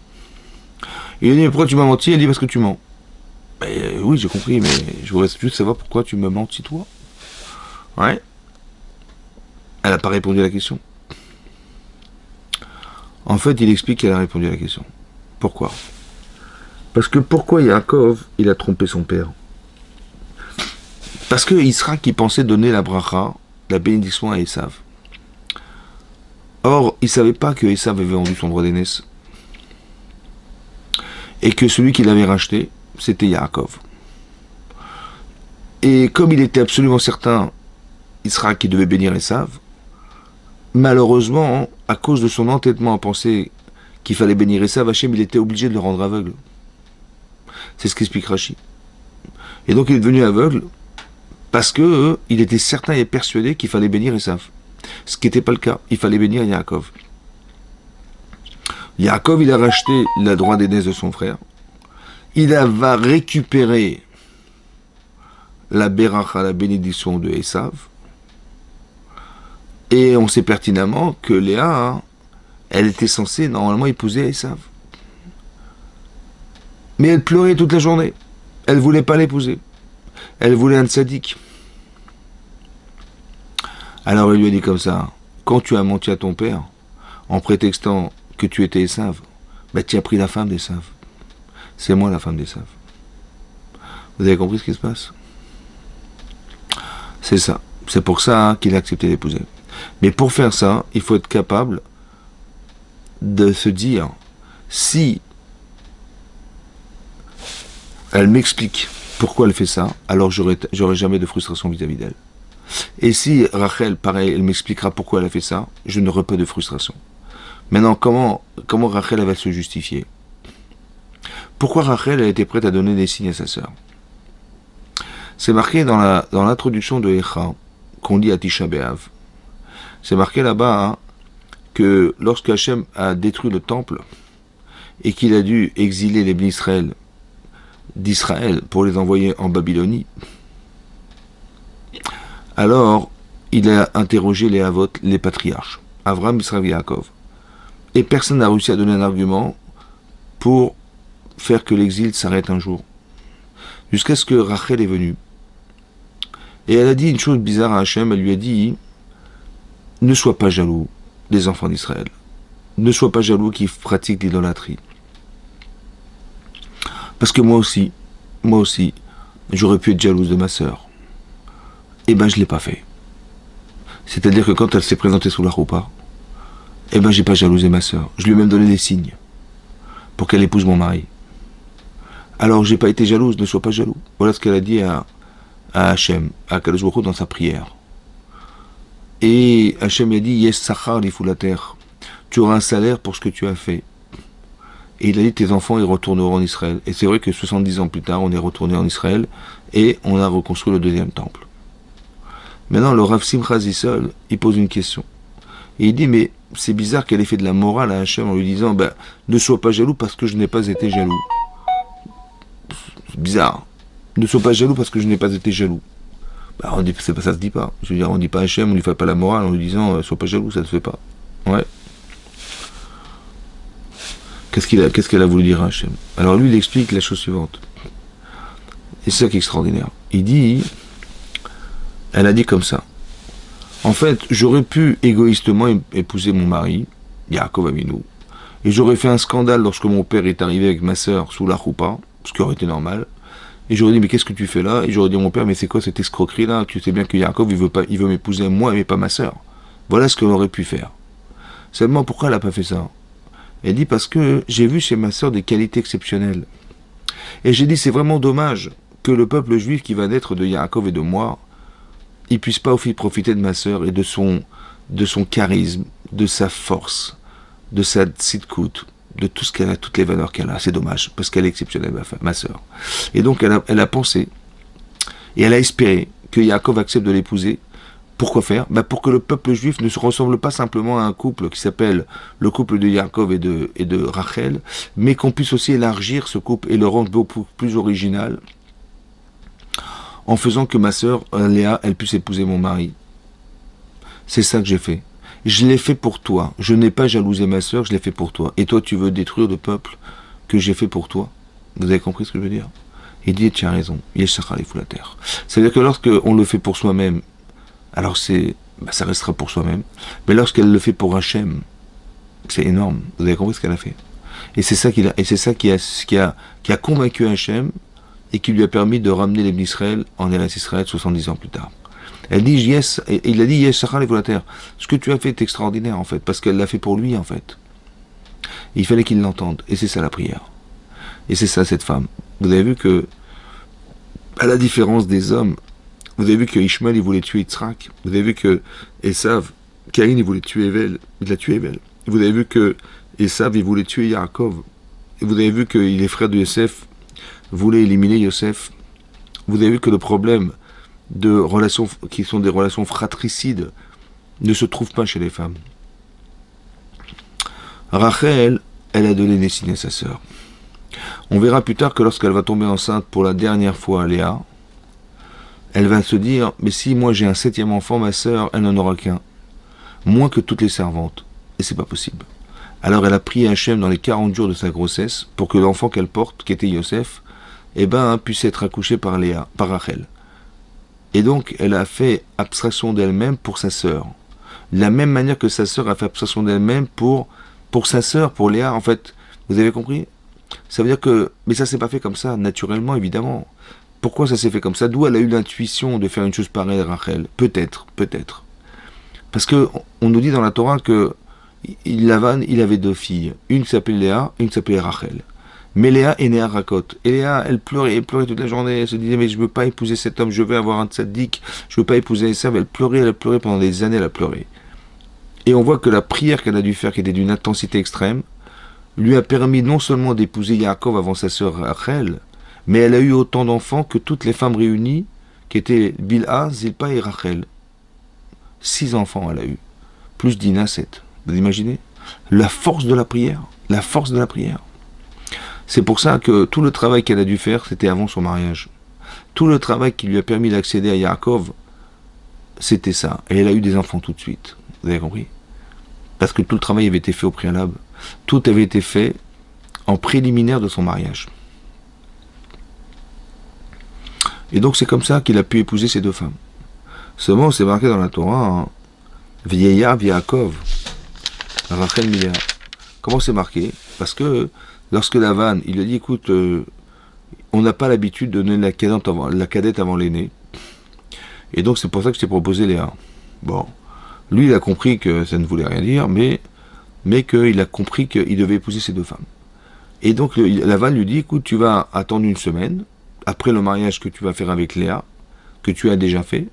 Il lui dit, mais pourquoi tu m'as menti? Elle dit, parce que tu mens. Oui, j'ai compris, mais je voudrais juste savoir pourquoi tu me mentis, toi. Ouais. Elle n'a pas répondu à la question. En fait, il explique qu'elle a répondu à la question. Pourquoi? Parce que pourquoi Yaakov, il a trompé son père? Parce que Israël qui pensait donner la bracha, la bénédiction à Esav. Or, il ne savait pas que Esav avait vendu son droit d'aînesse. Et que celui qui l'avait racheté, c'était Yaakov. Et comme il était absolument certain, Israël qui devait bénir Esav, malheureusement, à cause de son entêtement à penser qu'il fallait bénir Esav, Hachem, il était obligé de le rendre aveugle. C'est ce qu'explique Rashi. Et donc il est devenu aveugle parce que il était certain et persuadé qu'il fallait bénir Esav. Ce qui n'était pas le cas. Il fallait bénir Yaakov. Yaakov, il a racheté le droit d'aînesse de son frère. Va récupérer la beracha, la bénédiction de Esav. Et on sait pertinemment que Léa, elle était censée normalement épouser Esav. Mais elle pleurait toute la journée. Elle ne voulait pas l'épouser. Elle voulait un tzaddik. Alors il lui a dit comme ça, quand tu as menti à ton père, en prétextant que tu étais Esav, tu as pris la femme d'Esav. C'est moi la femme d'Esav. Vous avez compris ce qui se passe? C'est ça. C'est pour ça qu'il a accepté d'épouser. Mais pour faire ça, il faut être capable de se dire, si elle m'explique pourquoi elle fait ça, alors j'aurai jamais de frustration vis-à-vis d'elle. Et si Rachel, pareil, elle m'expliquera pourquoi elle a fait ça, je n'aurai pas de frustration. Maintenant, comment Rachel va se justifier? Pourquoi Rachel a été prête à donner des signes à sa sœur? C'est marqué dans l'introduction de Echa, qu'on lit à Tisha B'Av. C'est marqué là-bas que lorsque Hachem a détruit le temple et qu'il a dû exiler les Bnei Israël d'Israël pour les envoyer en Babylonie, alors il a interrogé les Avot, les patriarches, Avraham, Israël et Yaakov. Et personne n'a réussi à donner un argument pour faire que l'exil s'arrête un jour. Jusqu'à ce que Rachel est venue. Et elle a dit une chose bizarre à Hachem, elle lui a dit, ne sois pas jaloux des enfants d'Israël. Ne sois pas jaloux qui pratiquent l'idolâtrie. Parce que moi aussi, j'aurais pu être jalouse de ma sœur. Eh ben, je ne l'ai pas fait. C'est-à-dire que quand elle s'est présentée sous la roupa, eh ben, j'ai pas jalousé ma sœur. Je lui ai même donné des signes pour qu'elle épouse mon mari. Alors, j'ai pas été jalouse, ne sois pas jaloux. Voilà ce qu'elle a dit à Hachem, à Kadosh Baruch Hu dans sa prière. Et Hachem a dit, Yes Sachar Lifulater, tu auras un salaire pour ce que tu as fait. Et il a dit, tes enfants, ils retourneront en Israël. Et c'est vrai que 70 ans plus tard, on est retourné en Israël et on a reconstruit le deuxième temple. Maintenant, le Rav Simcha Zissol, il pose une question. Et il dit, mais c'est bizarre qu'elle ait fait de la morale à Hachem en lui disant, ne sois pas jaloux parce que je n'ai pas été jaloux. C'est bizarre. Ne sois pas jaloux parce que je n'ai pas été jaloux. On dit, ça se dit pas. Je veux dire, on dit pas à Hachem, on lui fait pas la morale en lui disant, sois pas jaloux, ça se fait pas. Ouais. Qu'est-ce qu'elle a voulu dire à Hachem? Alors lui, il explique la chose suivante. Et c'est ça qui est extraordinaire. Il dit, elle a dit comme ça. En fait, j'aurais pu égoïstement épouser mon mari, Yaakov Avinu, et j'aurais fait un scandale lorsque mon père est arrivé avec ma sœur sous la roupa, ce qui aurait été normal. Et j'aurais dit, mais qu'est-ce que tu fais là? Et j'aurais dit à mon père, mais c'est quoi cette escroquerie là? Tu sais bien que Yaakov, il veut m'épouser moi, mais pas ma sœur. Voilà ce qu'elle aurait pu faire. Seulement, pourquoi elle n'a pas fait ça? Elle dit, parce que j'ai vu chez ma sœur des qualités exceptionnelles. Et j'ai dit, c'est vraiment dommage que le peuple juif qui va naître de Yaakov et de moi, il puisse pas aussi profiter de ma sœur et de son charisme, de sa force, de sa tzidkout, de tout ce qu'elle a, toutes les valeurs qu'elle a. C'est dommage, parce qu'elle est exceptionnelle, ma sœur. Et donc, elle a pensé, et elle a espéré que Yaakov accepte de l'épouser. Pourquoi faire? Pour que le peuple juif ne se ressemble pas simplement à un couple qui s'appelle le couple de Yaakov et de Rachel, mais qu'on puisse aussi élargir ce couple et le rendre beaucoup plus original en faisant que ma sœur Léa, elle puisse épouser mon mari. C'est ça que j'ai fait. Je l'ai fait pour toi. Je n'ai pas jalousé ma sœur, je l'ai fait pour toi. Et toi, tu veux détruire le peuple que j'ai fait pour toi. Vous avez compris ce que je veux dire? Il dit, tu as raison. Yeshachar les fous la terre. C'est-à-dire que lorsqu'on le fait pour soi-même, alors ça restera pour soi-même. Mais lorsqu'elle le fait pour Hachem, c'est énorme. Vous avez compris ce qu'elle a fait. Et c'est ça qui a convaincu Hachem et qui lui a permis de ramener les Israël en Eretz Israël 70 ans plus tard. Elle dit, yes, et il a dit, yes, Shachar la terre. Ce que tu as fait est extraordinaire, en fait, parce qu'elle l'a fait pour lui, en fait. Et il fallait qu'il l'entende. Et c'est ça la prière. Et c'est ça cette femme. Vous avez vu que, à la différence des hommes, vous avez vu que Ishmael, il voulait tuer Yitzhak. Vous avez vu que Esav, Caïn, il voulait tuer Evel. Il a tué Evel. Vous avez vu que Esav, il voulait tuer Yaakov. Et vous avez vu que les frères de Yosef voulaient éliminer Yosef. Vous avez vu que le problème de relations qui sont des relations fratricides ne se trouve pas chez les femmes. Rachel, elle a donné naissance à sa sœur. On verra plus tard que lorsqu'elle va tomber enceinte pour la dernière fois à Léa, elle va se dire, mais si moi j'ai un 7e enfant, ma sœur, elle n'en aura qu'un. Moins que toutes les servantes. Et c'est pas possible. Alors elle a prié Hachem dans les 40 jours de sa grossesse pour que l'enfant qu'elle porte, qui était Yosef, puisse être accouché par Léa, par Rachel. Et donc, elle a fait abstraction d'elle-même pour sa sœur. De la même manière que sa sœur a fait abstraction d'elle-même pour sa sœur, pour Léa, en fait. Vous avez compris? Ça veut dire que... Mais ça s'est pas fait comme ça, naturellement, évidemment. Pourquoi ça s'est fait comme ça? D'où elle a eu l'intuition de faire une chose pareille, Rachel? Peut-être. Parce que on nous dit dans la Torah que Lavan, il avait 2 filles. Une qui s'appelait Léa, une qui s'appelait Rachel. Mais Léa est née à Rakot. Et Léa, elle pleurait toute la journée. Elle se disait, mais je ne veux pas épouser cet homme, je veux avoir un tzaddik, je ne veux pas épouser Esav. Elle pleurait pendant des années, elle a pleuré. Et on voit que la prière qu'elle a dû faire, qui était d'une intensité extrême, lui a permis non seulement d'épouser Yaakov avant sa sœur Rachel, mais elle a eu autant d'enfants que toutes les femmes réunies, qui étaient Bilha, Zilpa et Rachel. 6 enfants elle a eu. Plus Dina, 7. Vous imaginez? La force de la prière. La force de la prière. C'est pour ça que tout le travail qu'elle a dû faire, c'était avant son mariage. Tout le travail qui lui a permis d'accéder à Yaakov, c'était ça. Et elle a eu des enfants tout de suite. Vous avez compris? Parce que tout le travail avait été fait au préalable. Tout avait été fait en préliminaire de son mariage. Et donc c'est comme ça qu'il a pu épouser ces 2 femmes. Seulement, c'est marqué dans la Torah, Vieillard Yaakov, Rachel Miléa. Comment c'est marqué? Parce que lorsque Lavan, il lui a dit, écoute, on n'a pas l'habitude de donner la cadette avant l'aîné. Et donc c'est pour ça que je t'ai proposé Léa. Bon. Lui, il a compris que ça ne voulait rien dire, mais qu'il a compris qu'il devait épouser ces 2 femmes. Et donc Lavan lui dit, écoute, tu vas attendre une semaine, après le mariage que tu vas faire avec Léa, que tu as déjà fait,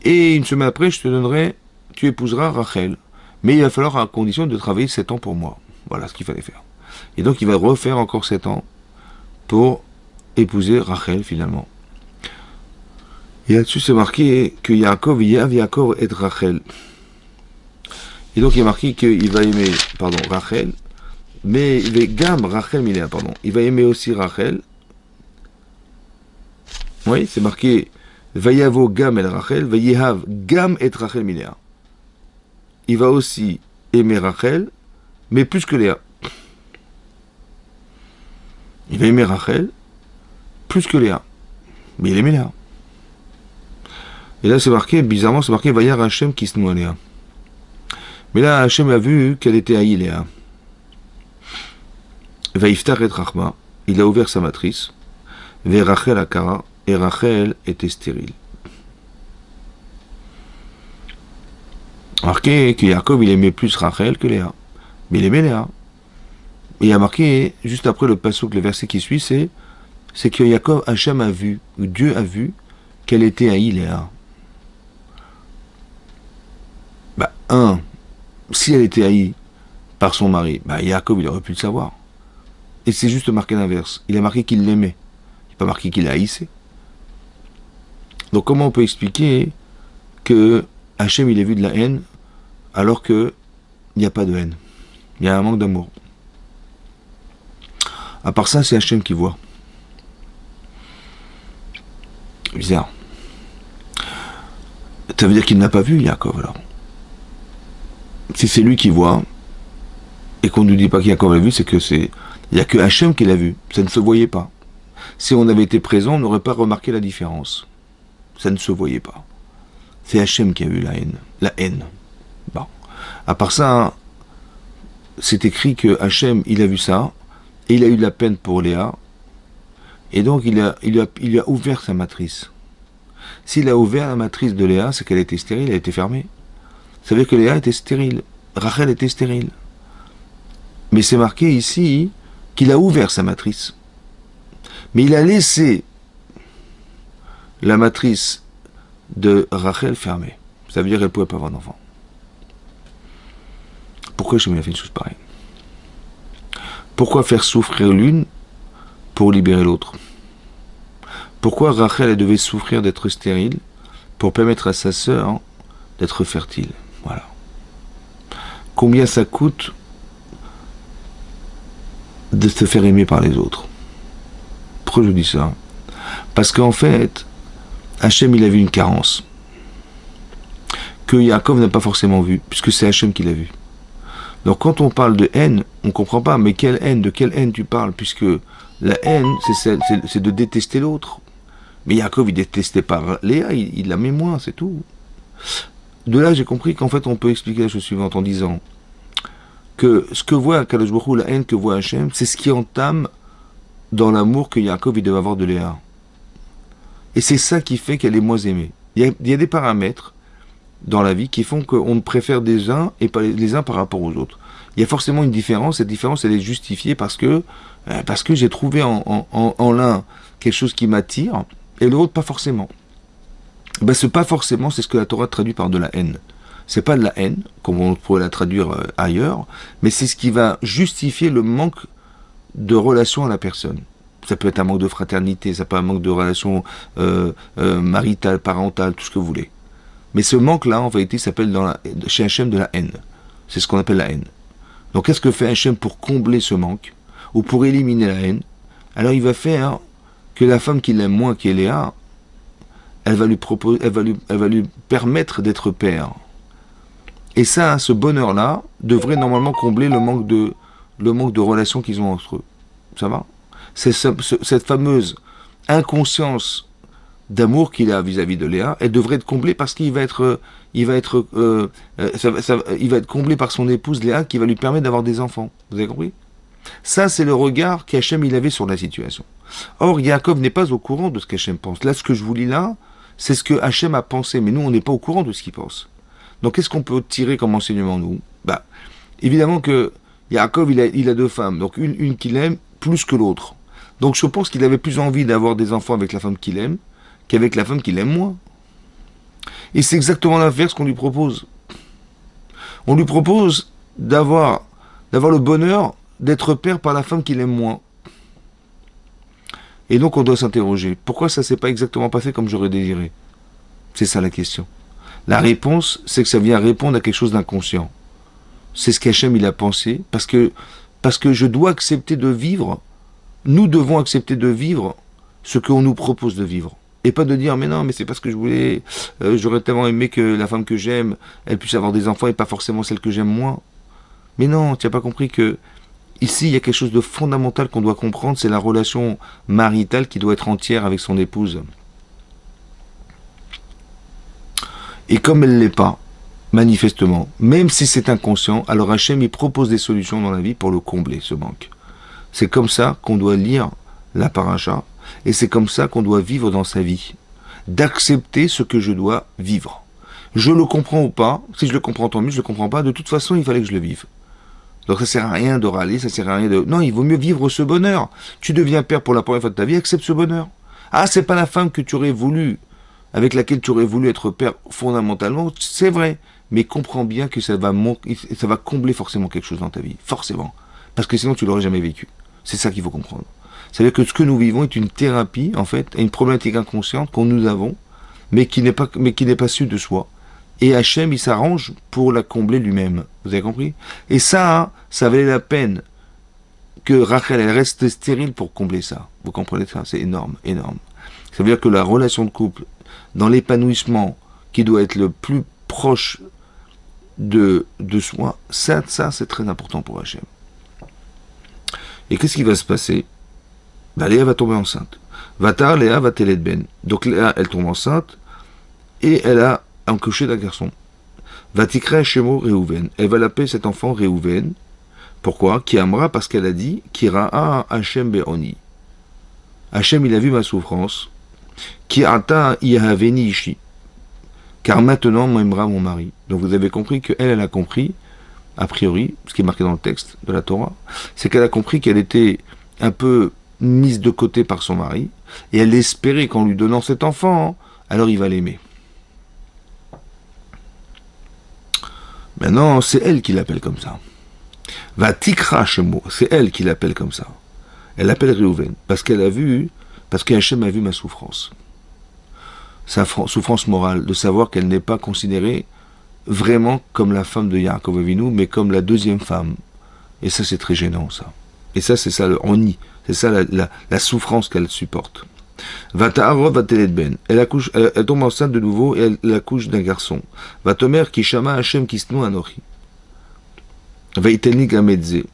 et une semaine après, je te donnerai, tu épouseras Rachel. Mais il va falloir à condition de travailler 7 ans pour moi. Voilà ce qu'il fallait faire. Et donc il va refaire encore 7 ans pour épouser Rachel finalement. Et là-dessus c'est marqué que Yaakov et Rachel. Et donc il est marqué qu'il va aimer, Rachel, mais il va Gam Rachel Miléa, il va aimer aussi Rachel. Oui, c'est marqué Vayavo Gam el Rachel, Vayehav Gam et Rachel Miléa. Il va aussi aimer Rachel, mais plus que Léa. Il va aimer Rachel plus que Léa. Mais il aimait Léa. Et là, c'est marqué, bizarrement, c'est marqué Vayar Hachem qui se noie Léa. Mais là, Hachem a vu qu'elle était haïe, Léa. Vaïftar et Rachma, il a ouvert sa matrice. Ve Rachel Akara, et Rachel était stérile. Marqué que Yaakov, il aimait plus Rachel que Léa. Mais il aimait Léa. Et il a marqué, juste après le passouk, le verset qui suit, c'est que Yaakov, Hachem a vu, ou Dieu a vu, qu'elle était haïe, Léa. Si elle était haïe par son mari, Yaakov, il aurait pu le savoir. Et c'est juste marqué l'inverse. Il a marqué qu'il l'aimait. Il n'a pas marqué qu'il la haïssait. Donc comment on peut expliquer que Hachem, il a vu de la haine, alors qu'il n'y a pas de haine? Il y a un manque d'amour. À part ça, c'est Hachem qui voit. Bizarre. Ça veut dire qu'il n'a pas vu Yaakov alors. Si c'est lui qui voit, et qu'on ne nous dit pas qu'Yaakov l'a vu, c'est que il n'y a que Hachem qui l'a vu. Ça ne se voyait pas. Si on avait été présent, on n'aurait pas remarqué la différence. Ça ne se voyait pas. C'est Hachem qui a vu la haine. La haine. Bon. À part ça, c'est écrit que Hachem, il a vu ça, et il a eu de la peine pour Léa, et donc il a ouvert sa matrice. S'il a ouvert la matrice de Léa, c'est qu'elle était stérile, elle était fermée. Ça veut dire que Léa était stérile. Rachel était stérile. Mais c'est marqué ici qu'il a ouvert sa matrice. Mais il a laissé la matrice de Rachel fermée. Ça veut dire qu'elle ne pouvait pas avoir d'enfant. Pourquoi je me fait une chose pareille? Pourquoi faire souffrir l'une pour libérer l'autre? Pourquoi Rachel elle devait souffrir d'être stérile pour permettre à sa sœur d'être fertile? Voilà. Combien ça coûte de se faire aimer par les autres? Pourquoi je dis ça? Parce qu'en fait, Hachem il a vu une carence que Yaakov n'a pas forcément vue, puisque c'est Hachem qui l'a vue. Donc quand on parle de haine, on ne comprend pas, mais quelle haine, de quelle haine tu parles? Puisque la haine, c'est de détester l'autre. Mais Yaakov, il détestait pas Léa, il l'aimait moins, c'est tout. De là, j'ai compris qu'en fait, on peut expliquer la chose suivante en disant que ce que voit Kadosh Baruch Hu, la haine que voit Hachem, c'est ce qui entame dans l'amour que Yaakov il devait avoir de Léa. Et c'est ça qui fait qu'elle est moins aimée. Il y a des paramètres dans la vie qui font qu'on préfère des uns et pas les uns par rapport aux autres. Il y a forcément une différence. Cette différence, elle est justifiée parce que j'ai trouvé en l'un quelque chose qui m'attire et l'autre pas forcément. Ce pas forcément, c'est ce que la Torah traduit par de la haine. C'est pas de la haine, comme on pourrait la traduire ailleurs, mais c'est ce qui va justifier le manque de relation à la personne. Ça peut être un manque de fraternité, ça peut être un manque de relation maritale, parentale, tout ce que vous voulez. Mais ce manque-là, en vérité, s'appelle chez Hachem de la haine. C'est ce qu'on appelle la haine. Donc qu'est-ce que fait Hachem pour combler ce manque, ou pour éliminer la haine? Alors il va faire que la femme qu'il aime moins, qui est Léa, elle va lui permettre d'être père. Et ça, ce bonheur-là, devrait normalement combler le manque de relation qu'ils ont entre eux. Ça va? C'est cette fameuse inconscience d'amour qu'il a vis-à-vis de Léa, elle devrait être comblée parce qu'il va être comblé par son épouse Léa qui va lui permettre d'avoir des enfants. Vous avez compris? Ça, c'est le regard qu'Hachem il avait sur la situation. Or, Yaakov n'est pas au courant de ce qu'Hachem pense. Là, ce que je vous lis là, c'est ce que Hachem a pensé, mais nous, on n'est pas au courant de ce qu'il pense. Donc, qu'est-ce qu'on peut tirer comme enseignement, nous? Évidemment que Yaakov, il a deux femmes, donc une qu'il aime plus que l'autre. Donc, je pense qu'il avait plus envie d'avoir des enfants avec la femme qu'il aime qu'avec la femme qu'il aime moins. Et c'est exactement l'inverse qu'on lui propose. On lui propose d'avoir le bonheur d'être père par la femme qu'il aime moins. Et donc on doit s'interroger. Pourquoi ça ne s'est pas exactement passé comme j'aurais désiré? C'est ça la question. La réponse, c'est que ça vient répondre à quelque chose d'inconscient. C'est ce qu'Hachem il a pensé, parce que je dois accepter de vivre, nous devons accepter de vivre ce qu'on nous propose de vivre. Et pas de dire, mais non, mais c'est pas ce que je voulais, j'aurais tellement aimé que la femme que j'aime, elle puisse avoir des enfants et pas forcément celle que j'aime moins. Mais non, tu n'as pas compris que ici, il y a quelque chose de fondamental qu'on doit comprendre, c'est la relation maritale qui doit être entière avec son épouse. Et comme elle ne l'est pas, manifestement, même si c'est inconscient, alors Hachem, il propose des solutions dans la vie pour le combler, ce manque. C'est comme ça qu'on doit lire la paracha, et c'est comme ça qu'on doit vivre dans sa vie. D'accepter ce que je dois vivre. Je le comprends ou pas, si je le comprends tant mieux, je le comprends pas, de toute façon, il fallait que je le vive. Donc ça sert à rien de râler, ça sert à rien de... Non, il vaut mieux vivre ce bonheur. Tu deviens père pour la première fois de ta vie, accepte ce bonheur. Ah, c'est pas la femme que tu aurais voulu, avec laquelle tu aurais voulu être père fondamentalement, c'est vrai. Mais comprends bien que ça va combler forcément quelque chose dans ta vie. Forcément. Parce que sinon tu l'aurais jamais vécu. C'est ça qu'il faut comprendre. C'est-à-dire que ce que nous vivons est une thérapie, en fait, une problématique inconsciente qu'on nous avons, mais qui n'est pas su de soi. Et Hachem, il s'arrange pour la combler lui-même. Vous avez compris? Et ça valait la peine que Rachel, elle reste stérile pour combler ça. Vous comprenez ça? C'est énorme, énorme. Ça veut dire que la relation de couple, dans l'épanouissement qui doit être le plus proche de soi, ça c'est très important pour Hachem. Et qu'est-ce qui va se passer? Léa va tomber enceinte. Vatar Léa va télet ben. Donc Léa, elle tombe enceinte et elle a accouché d'un garçon. Vatikra Shemo Réhouven. Elle va l'appeler cet enfant Réhouven. Pourquoi? Qui amra, parce qu'elle a dit Kira'a Hachem Be'oni. Hachem, il a vu ma souffrance. Qui ata Yahaveni Ishi. Car maintenant, m'aimera mon mari. Donc vous avez compris qu'elle a compris, a priori, ce qui est marqué dans le texte de la Torah, c'est qu'elle a compris qu'elle était un peu mise de côté par son mari, et elle espérait qu'en lui donnant cet enfant, alors il va l'aimer. Maintenant, c'est elle qui l'appelle comme ça. Va tikra shemo, c'est elle qui l'appelle comme ça. Elle l'appelle Réhouven, parce qu'Hachem a vu ma souffrance. Sa souffrance morale, de savoir qu'elle n'est pas considérée vraiment comme la femme de Yaakov Avinu, mais comme la deuxième femme. Et ça, c'est très gênant, ça. Et ça, c'est ça le oni. C'est ça la souffrance qu'elle supporte. Vata'arov vatelet ben. Elle tombe enceinte de nouveau et elle accouche d'un garçon. Vatomer kishama Hachem kisnu anochi. Vaiteni gamedze.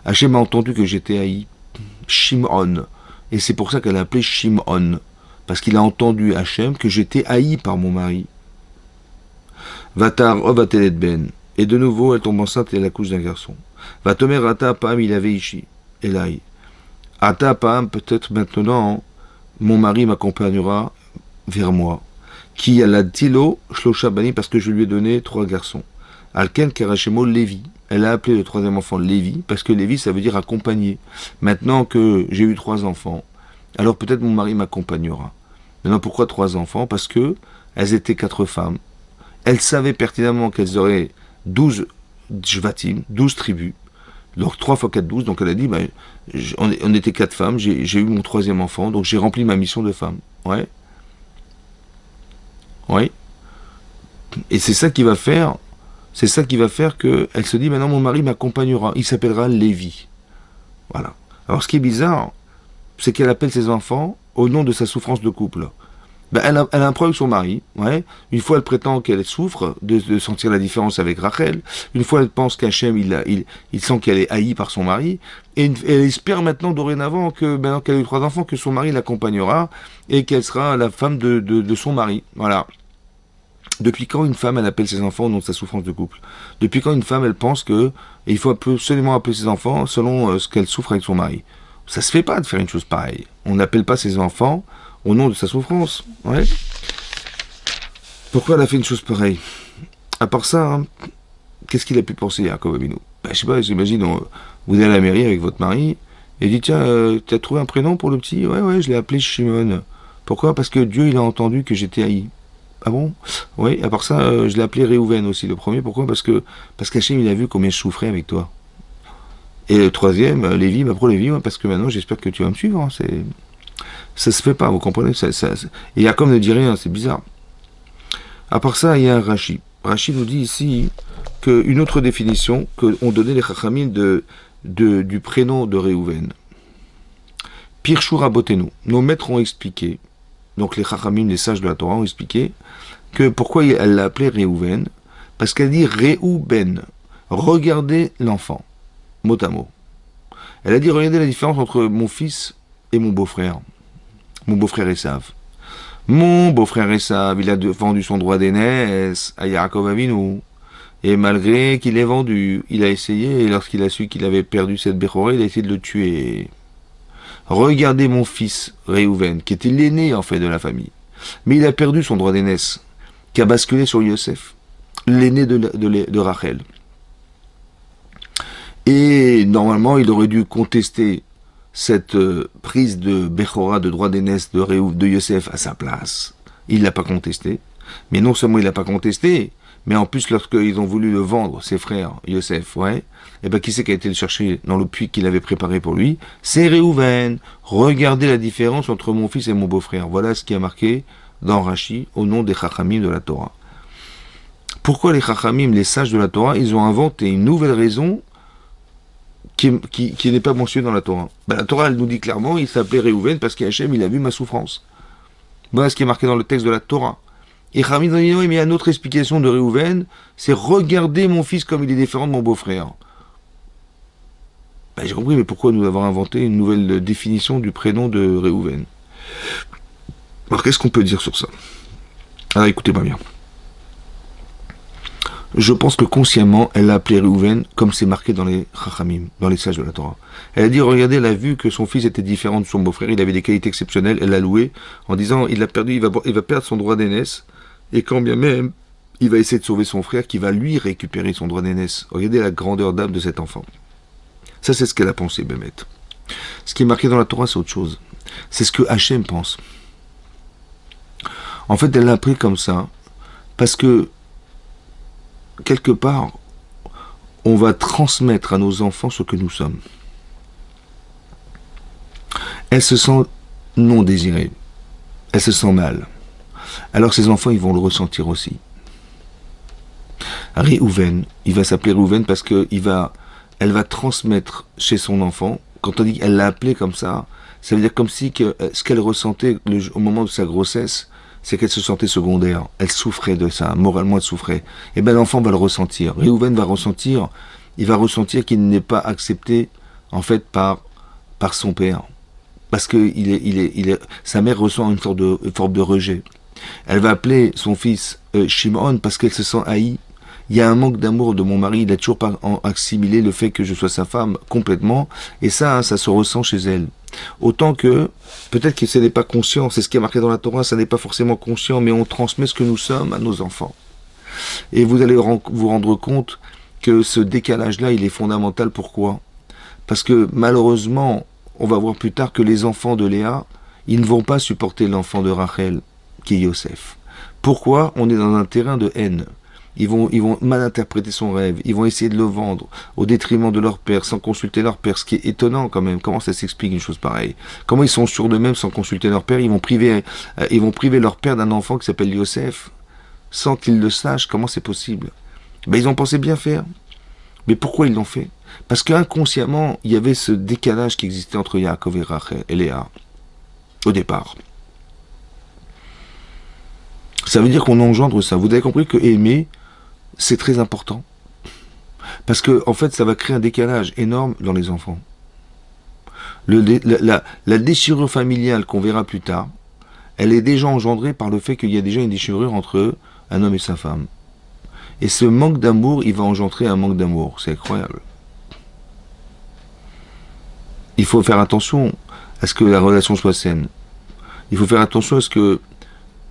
Hachem a entendu que j'étais haï. Shimon. Et c'est pour ça qu'elle a appelé Shimon. Parce qu'il a entendu Hachem que j'étais haï par mon mari. Vatarov vatelet ben. Et de nouveau, elle tombe enceinte et elle accouche d'un garçon. Vatomer ata pam il avait ishi. Elai. Ata pam, peut-être maintenant, mon mari m'accompagnera vers moi. Qui a la tilo shlosha bani, parce que je lui ai donné 3 garçons. Alken karachemo Lévi. Elle a appelé le 3e enfant Lévi, parce que Lévi, ça veut dire accompagner. Maintenant que j'ai eu 3 enfants, alors peut-être mon mari m'accompagnera. Maintenant, pourquoi 3 enfants? Parce que elles étaient 4 femmes. Elles savaient pertinemment qu'elles auraient 12 jvatim, 12 tribus. Donc 3 fois 4, 12. Donc elle a dit, on était 4 femmes, j'ai eu mon 3e enfant, donc j'ai rempli ma mission de femme. Ouais. Ouais. Et c'est ça qui va faire qu'elle se dit, maintenant mon mari m'accompagnera. Il s'appellera Lévi. Voilà. Alors ce qui est bizarre, c'est qu'elle appelle ses enfants au nom de sa souffrance de couple. Elle a un problème avec son mari. Ouais. Une fois, elle prétend qu'elle souffre de sentir la différence avec Rachel. Une fois, elle pense qu'Hachem, il sent qu'elle est haïe par son mari. Et elle espère maintenant, dorénavant, maintenant qu'elle a eu 3 enfants, que son mari l'accompagnera et qu'elle sera la femme de son mari. Voilà. Depuis quand une femme, elle appelle ses enfants au nom de sa souffrance de couple? Depuis quand une femme, elle pense qu'il faut absolument appeler ses enfants selon ce qu'elle souffre avec son mari? Ça se fait pas de faire une chose pareille. On n'appelle pas ses enfants au nom de sa souffrance. Ouais. Pourquoi elle a fait une chose pareille? À part ça, hein, qu'est-ce qu'il a pu penser, Yaakov Avinu? Je sais pas, j'imagine, vous allez à la mairie avec votre mari, et dit, tiens, tu as trouvé un prénom pour le petit? Ouais, je l'ai appelé Shimon. Pourquoi? Parce que Dieu, il a entendu que j'étais haï. Ah bon? Oui, à part ça, je l'ai appelé Réhouven aussi, le premier. Pourquoi? Parce qu'Hachem, il a vu combien je souffrais avec toi. Et le 3e, Lévi, pour Lévi, parce que maintenant, j'espère que tu vas me suivre. Hein, ça se fait pas, vous comprenez? Et Yaakov ne dit rien, c'est bizarre. À part ça, il y a un Rashi. Rashi nous dit ici qu'une autre définition qu'ont donné les Chachamim du prénom de Réhouven. Pirshur Rabotenu. Nos maîtres ont expliqué, donc les Chachamim, les sages de la Torah, ont expliqué que pourquoi elle l'a appelé Réhouven, parce qu'elle dit Réhouben. Regardez l'enfant, mot à mot. Elle a dit, regardez la différence entre mon fils et mon beau-frère. Mon beau-frère Esav. Mon beau-frère Esav, il a vendu son droit d'aînesse à Yaakov Avinu. Et malgré qu'il ait vendu, il a essayé, et lorsqu'il a su qu'il avait perdu cette Bechorah, il a essayé de le tuer. Regardez mon fils Réhouven, qui était l'aîné en fait de la famille. Mais il a perdu son droit d'aînesse, qui a basculé sur Yosef, l'aîné de Rachel. Et normalement, il aurait dû contester cette prise de Bechorah, de droit d'aînesse de Yosef à sa place. Il ne l'a pas contesté. Mais non seulement il ne l'a pas contesté, mais en plus, lorsqu'ils ont voulu le vendre, ses frères, Yosef, ouais, et ben qui c'est qui a été le chercher dans le puits qu'il avait préparé pour lui? C'est Réhouven. Regardez la différence entre mon fils et mon beau-frère. Voilà ce qui a marqué dans Rashi, au nom des Chachamim de la Torah. Pourquoi les Chachamim, les sages de la Torah, ils ont inventé une nouvelle raison qui n'est pas mentionnée dans la Torah? La Torah, elle nous dit clairement, il s'appelait Réhouven parce qu'Hachem, il a vu ma souffrance. Voilà ce qui est marqué dans le texte de la Torah. Et Rami dit, oui, mais il y a une autre explication de Réhouven, c'est regarder mon fils comme il est différent de mon beau-frère. Ben, j'ai compris, mais pourquoi nous avons inventé une nouvelle définition du prénom de Réhouven? Alors qu'est-ce qu'on peut dire sur ça? Alors écoutez-moi bien. Je pense que consciemment, elle l'a appelé Réhouven, comme c'est marqué dans les Chachamim, dans les sages de la Torah. Elle a dit, regardez, elle a vu que son fils était différent de son beau-frère, il avait des qualités exceptionnelles, elle l'a loué, en disant, il a perdu, il va perdre son droit d'aînesse, et quand bien même, il va essayer de sauver son frère, qui va lui récupérer son droit d'aînesse. Regardez la grandeur d'âme de cet enfant. Ça, c'est ce qu'elle a pensé, Bémet. Ce qui est marqué dans la Torah, c'est autre chose. C'est ce que Hachem pense. En fait, elle l'a appris comme ça, parce que, quelque part, on va transmettre à nos enfants ce que nous sommes. Elle se sent non désirée. Elle se sent mal. Alors ses enfants, ils vont le ressentir aussi. Réhouven, il va s'appeler Réhouven parce que elle va transmettre chez son enfant. Quand on dit qu'elle l'a appelé comme ça veut dire comme si ce qu'elle ressentait au moment de sa grossesse, c'est qu'elle se sentait secondaire. Elle souffrait de ça, moralement elle souffrait. Et bien l'enfant va le ressentir. Réhouven va ressentir, il va ressentir qu'il n'est pas accepté en fait par son père. Parce que sa mère ressent une forme de rejet. Elle va appeler son fils Shimon parce qu'elle se sent haïe. Il y a un manque d'amour de mon mari, il n'a toujours pas assimilé le fait que je sois sa femme complètement, et ça se ressent chez elle. Autant que, peut-être que ce n'est pas conscient, c'est ce qui est marqué dans la Torah, ça n'est pas forcément conscient, mais on transmet ce que nous sommes à nos enfants. Et vous allez vous rendre compte que ce décalage-là, il est fondamental. Pourquoi? Parce que malheureusement, on va voir plus tard que les enfants de Léa, ils ne vont pas supporter l'enfant de Rachel, qui est Yosef. Pourquoi? On est dans un terrain de haine. Ils vont mal interpréter son rêve, ils vont essayer de le vendre au détriment de leur père, sans consulter leur père, ce qui est étonnant quand même. Comment ça s'explique une chose pareille? Comment ils sont sûrs d'eux-mêmes sans consulter leur père? Ils vont priver leur père d'un enfant qui s'appelle Yosef, sans qu'ils le sachent. Comment c'est possible? Ben, ils ont pensé bien faire. Mais pourquoi ils l'ont fait? Parce qu'inconsciemment, il y avait ce décalage qui existait entre Yaakov et Rachel et Léa, au départ. Ça veut dire qu'on engendre ça. Vous avez compris que aimer, c'est très important. Parce que, en fait, ça va créer un décalage énorme dans les enfants. La déchirure familiale qu'on verra plus tard, elle est déjà engendrée par le fait qu'il y a déjà une déchirure entre un homme et sa femme. Et ce manque d'amour, il va engendrer un manque d'amour. C'est incroyable. Il faut faire attention à ce que la relation soit saine. Il faut faire attention à ce que,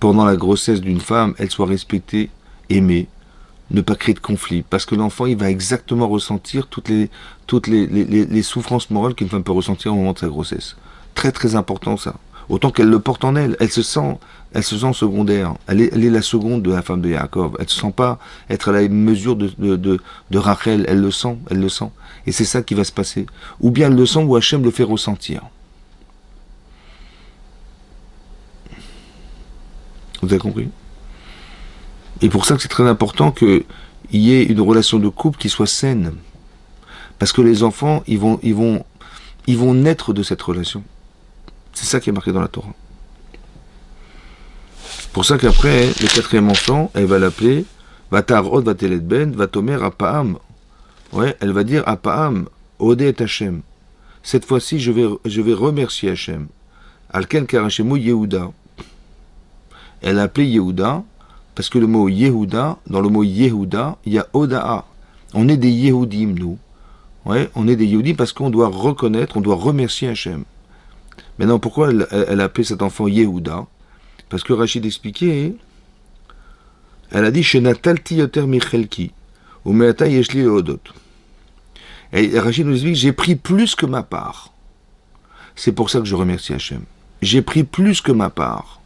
pendant la grossesse d'une femme, elle soit respectée, aimée, ne pas créer de conflit, parce que l'enfant, il va exactement ressentir toutes les souffrances morales qu'une femme peut ressentir au moment de sa grossesse. Très très important ça. Autant qu'elle le porte en elle, elle se sent secondaire. Elle est la seconde de la femme de Yaakov. Elle ne se sent pas être à la mesure de Rachel. Elle le sent. Et c'est ça qui va se passer. Ou bien elle le sent, ou Hachem le fait ressentir. Vous avez compris? Et pour ça que c'est très important qu'il y ait une relation de couple qui soit saine. Parce que les enfants, ils vont naître de cette relation. C'est ça qui est marqué dans la Torah. Pour ça qu'après, le quatrième enfant, elle va l'appeler Vatarod Vatelet Ben, Vatomer Apaham. Ouais, elle va dire Apaham, Odé et Hachem. Cette fois-ci, je vais remercier Hachem. Alken Karachemu Yehuda. Elle a appelé Yehuda, parce que le mot Yehuda, dans le mot Yehuda, il y a Oda'a. On est des Yehudim, nous. Ouais, on est des Yehudim parce qu'on doit reconnaître, on doit remercier Hachem. Maintenant, pourquoi elle a appelé cet enfant Yehuda? Parce que Rachid expliquait, elle a dit Shenatalti yoter michelki, ou meata yeshli leodot. Et Rachid nous explique, j'ai pris plus que ma part. C'est pour ça que je remercie Hachem. J'ai pris plus que ma part.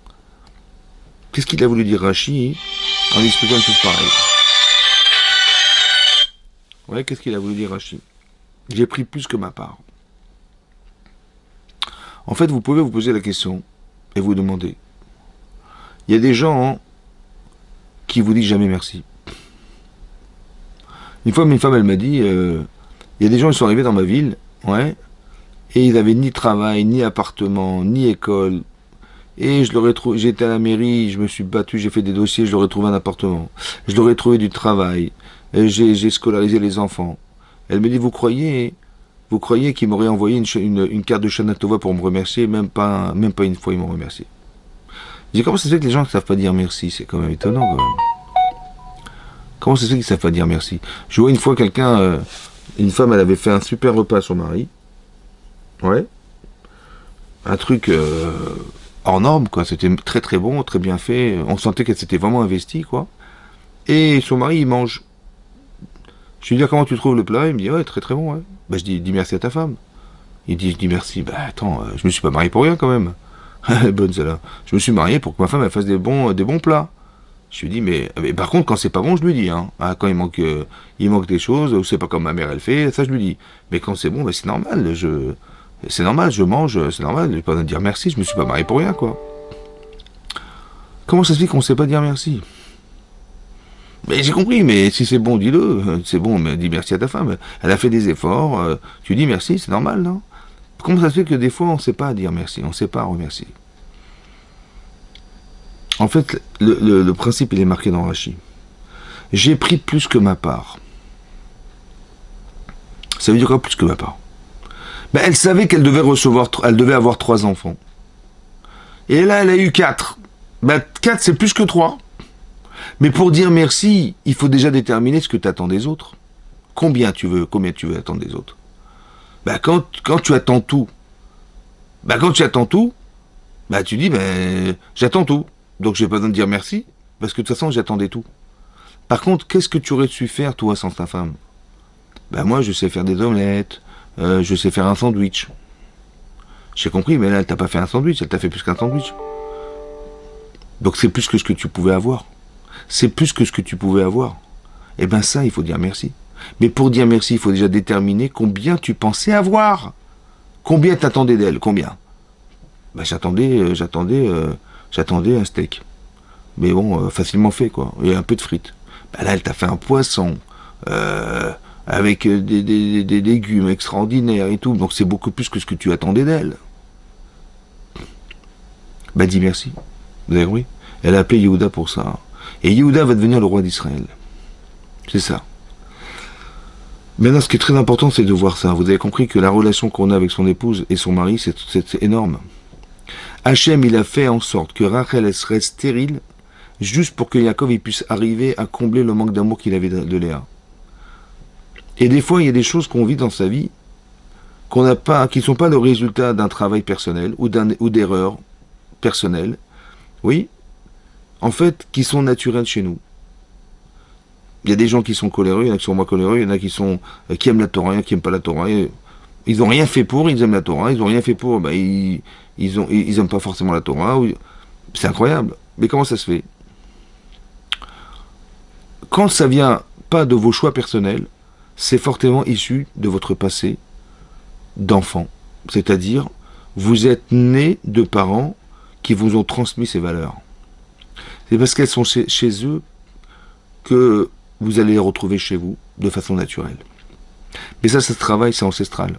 Qu'est-ce qu'il a voulu dire Rachid en expliquant une chose pareille? Ouais, qu'est-ce qu'il a voulu dire Rachid? J'ai pris plus que ma part. En fait, vous pouvez vous poser la question et vous demander. Il y a des gens qui vous disent jamais merci. Une fois, une femme, elle m'a dit, il y a des gens qui sont arrivés dans ma ville, ouais, et ils n'avaient ni travail, ni appartement, ni école. Et je l'aurais trouvé, j'étais à la mairie, je me suis battu, j'ai fait des dossiers, je leur ai trouvé un appartement. Je leur ai trouvé du travail. Et j'ai scolarisé les enfants. Elle me dit, vous croyez qu'ils m'auraient envoyé une carte de Shana Tova pour me remercier? Même pas une fois, ils m'ont remercié. Je dis, comment ça se fait que les gens ne savent pas dire merci? C'est quand même étonnant, quand même. Comment ça se fait qu'ils ne savent pas dire merci? Je vois une fois une femme, elle avait fait un super repas à son mari. Ouais. Un truc hors norme, quoi. C'était très très bon, très bien fait. On sentait qu'elle s'était vraiment investie, quoi. Et son mari, il mange. Je lui dis, ah, comment tu trouves le plat? Il me dit, ouais, très très bon, ouais. Bah, je dis merci à ta femme. Je dis merci. Bah, attends, je me suis pas marié pour rien, quand même. Bonne celle-là. Je me suis marié pour que ma femme, elle fasse des bons plats. Je lui dis, mais par contre, quand c'est pas bon, je lui dis, hein. Ah, quand il manque des choses, ou c'est pas comme ma mère, elle fait, ça, je lui dis. Mais quand c'est bon, bah, c'est normal, je mange, c'est normal, je vais pas dire merci, je me suis pas marié pour rien, quoi. Comment ça se fait qu'on sait pas dire merci? Mais j'ai compris, mais si c'est bon, dis-le. C'est bon, mais dis merci à ta femme. Elle a fait des efforts, tu dis merci, c'est normal, non? Comment ça se fait que des fois, on sait pas dire merci, on sait pas remercier? En fait, le principe, il est marqué dans Rachi. J'ai pris plus que ma part. Ça veut dire quoi, plus que ma part? Ben, elle savait elle devait avoir 3 enfants. Et là, elle a eu 4. Ben, 4, c'est plus que 3. Mais pour dire merci, il faut déjà déterminer ce que tu attends des autres. Combien tu veux attendre des autres. Ben, quand tu attends tout, tu dis, j'attends tout. Donc, j'ai pas besoin de dire merci, parce que de toute façon, j'attendais tout. Par contre, qu'est-ce que tu aurais su faire, toi, sans ta femme? Ben, moi, je sais faire des omelettes, je sais faire un sandwich. J'ai compris, mais là, elle t'a pas fait un sandwich, elle t'a fait plus qu'un sandwich. Donc, c'est plus que ce que tu pouvais avoir. C'est plus que ce que tu pouvais avoir. Eh ben, ça, il faut dire merci. Mais pour dire merci, il faut déjà déterminer combien tu pensais avoir. Combien t'attendais d'elle? Combien? Ben, j'attendais un steak. Mais bon, facilement fait, quoi. Et un peu de frites. Ben là, elle t'a fait un poisson. Avec des légumes extraordinaires et tout. Donc c'est beaucoup plus que ce que tu attendais d'elle. Ben dis merci. Vous avez compris? Elle a appelé Yehuda pour ça. Et Yehuda va devenir le roi d'Israël. C'est ça. Maintenant, ce qui est très important, c'est de voir ça. Vous avez compris que la relation qu'on a avec son épouse et son mari, c'est énorme. Hachem, il a fait en sorte que Rachel elle serait stérile, juste pour que Yaakov il puisse arriver à combler le manque d'amour qu'il avait de Léa. Et des fois, il y a des choses qu'on vit dans sa vie qu'on n'a pas, qui ne sont pas le résultat d'un travail personnel ou d'erreurs personnelles, oui, en fait, qui sont naturelles chez nous. Il y a des gens qui sont coléreux, il y en a qui sont moins coléreux, il y en a qui aiment la Torah, il y en a qui n'aiment pas la Torah. Ils n'ont rien fait pour, ils aiment la Torah, ils n'ont rien fait pour, ils n'aiment pas forcément la Torah. C'est incroyable. Mais comment ça se fait? Quand ça vient pas de vos choix personnels, c'est fortement issu de votre passé d'enfant. C'est-à-dire, vous êtes né de parents qui vous ont transmis ces valeurs. C'est parce qu'elles sont chez eux que vous allez les retrouver chez vous de façon naturelle. Mais ça se travaille, c'est ancestral.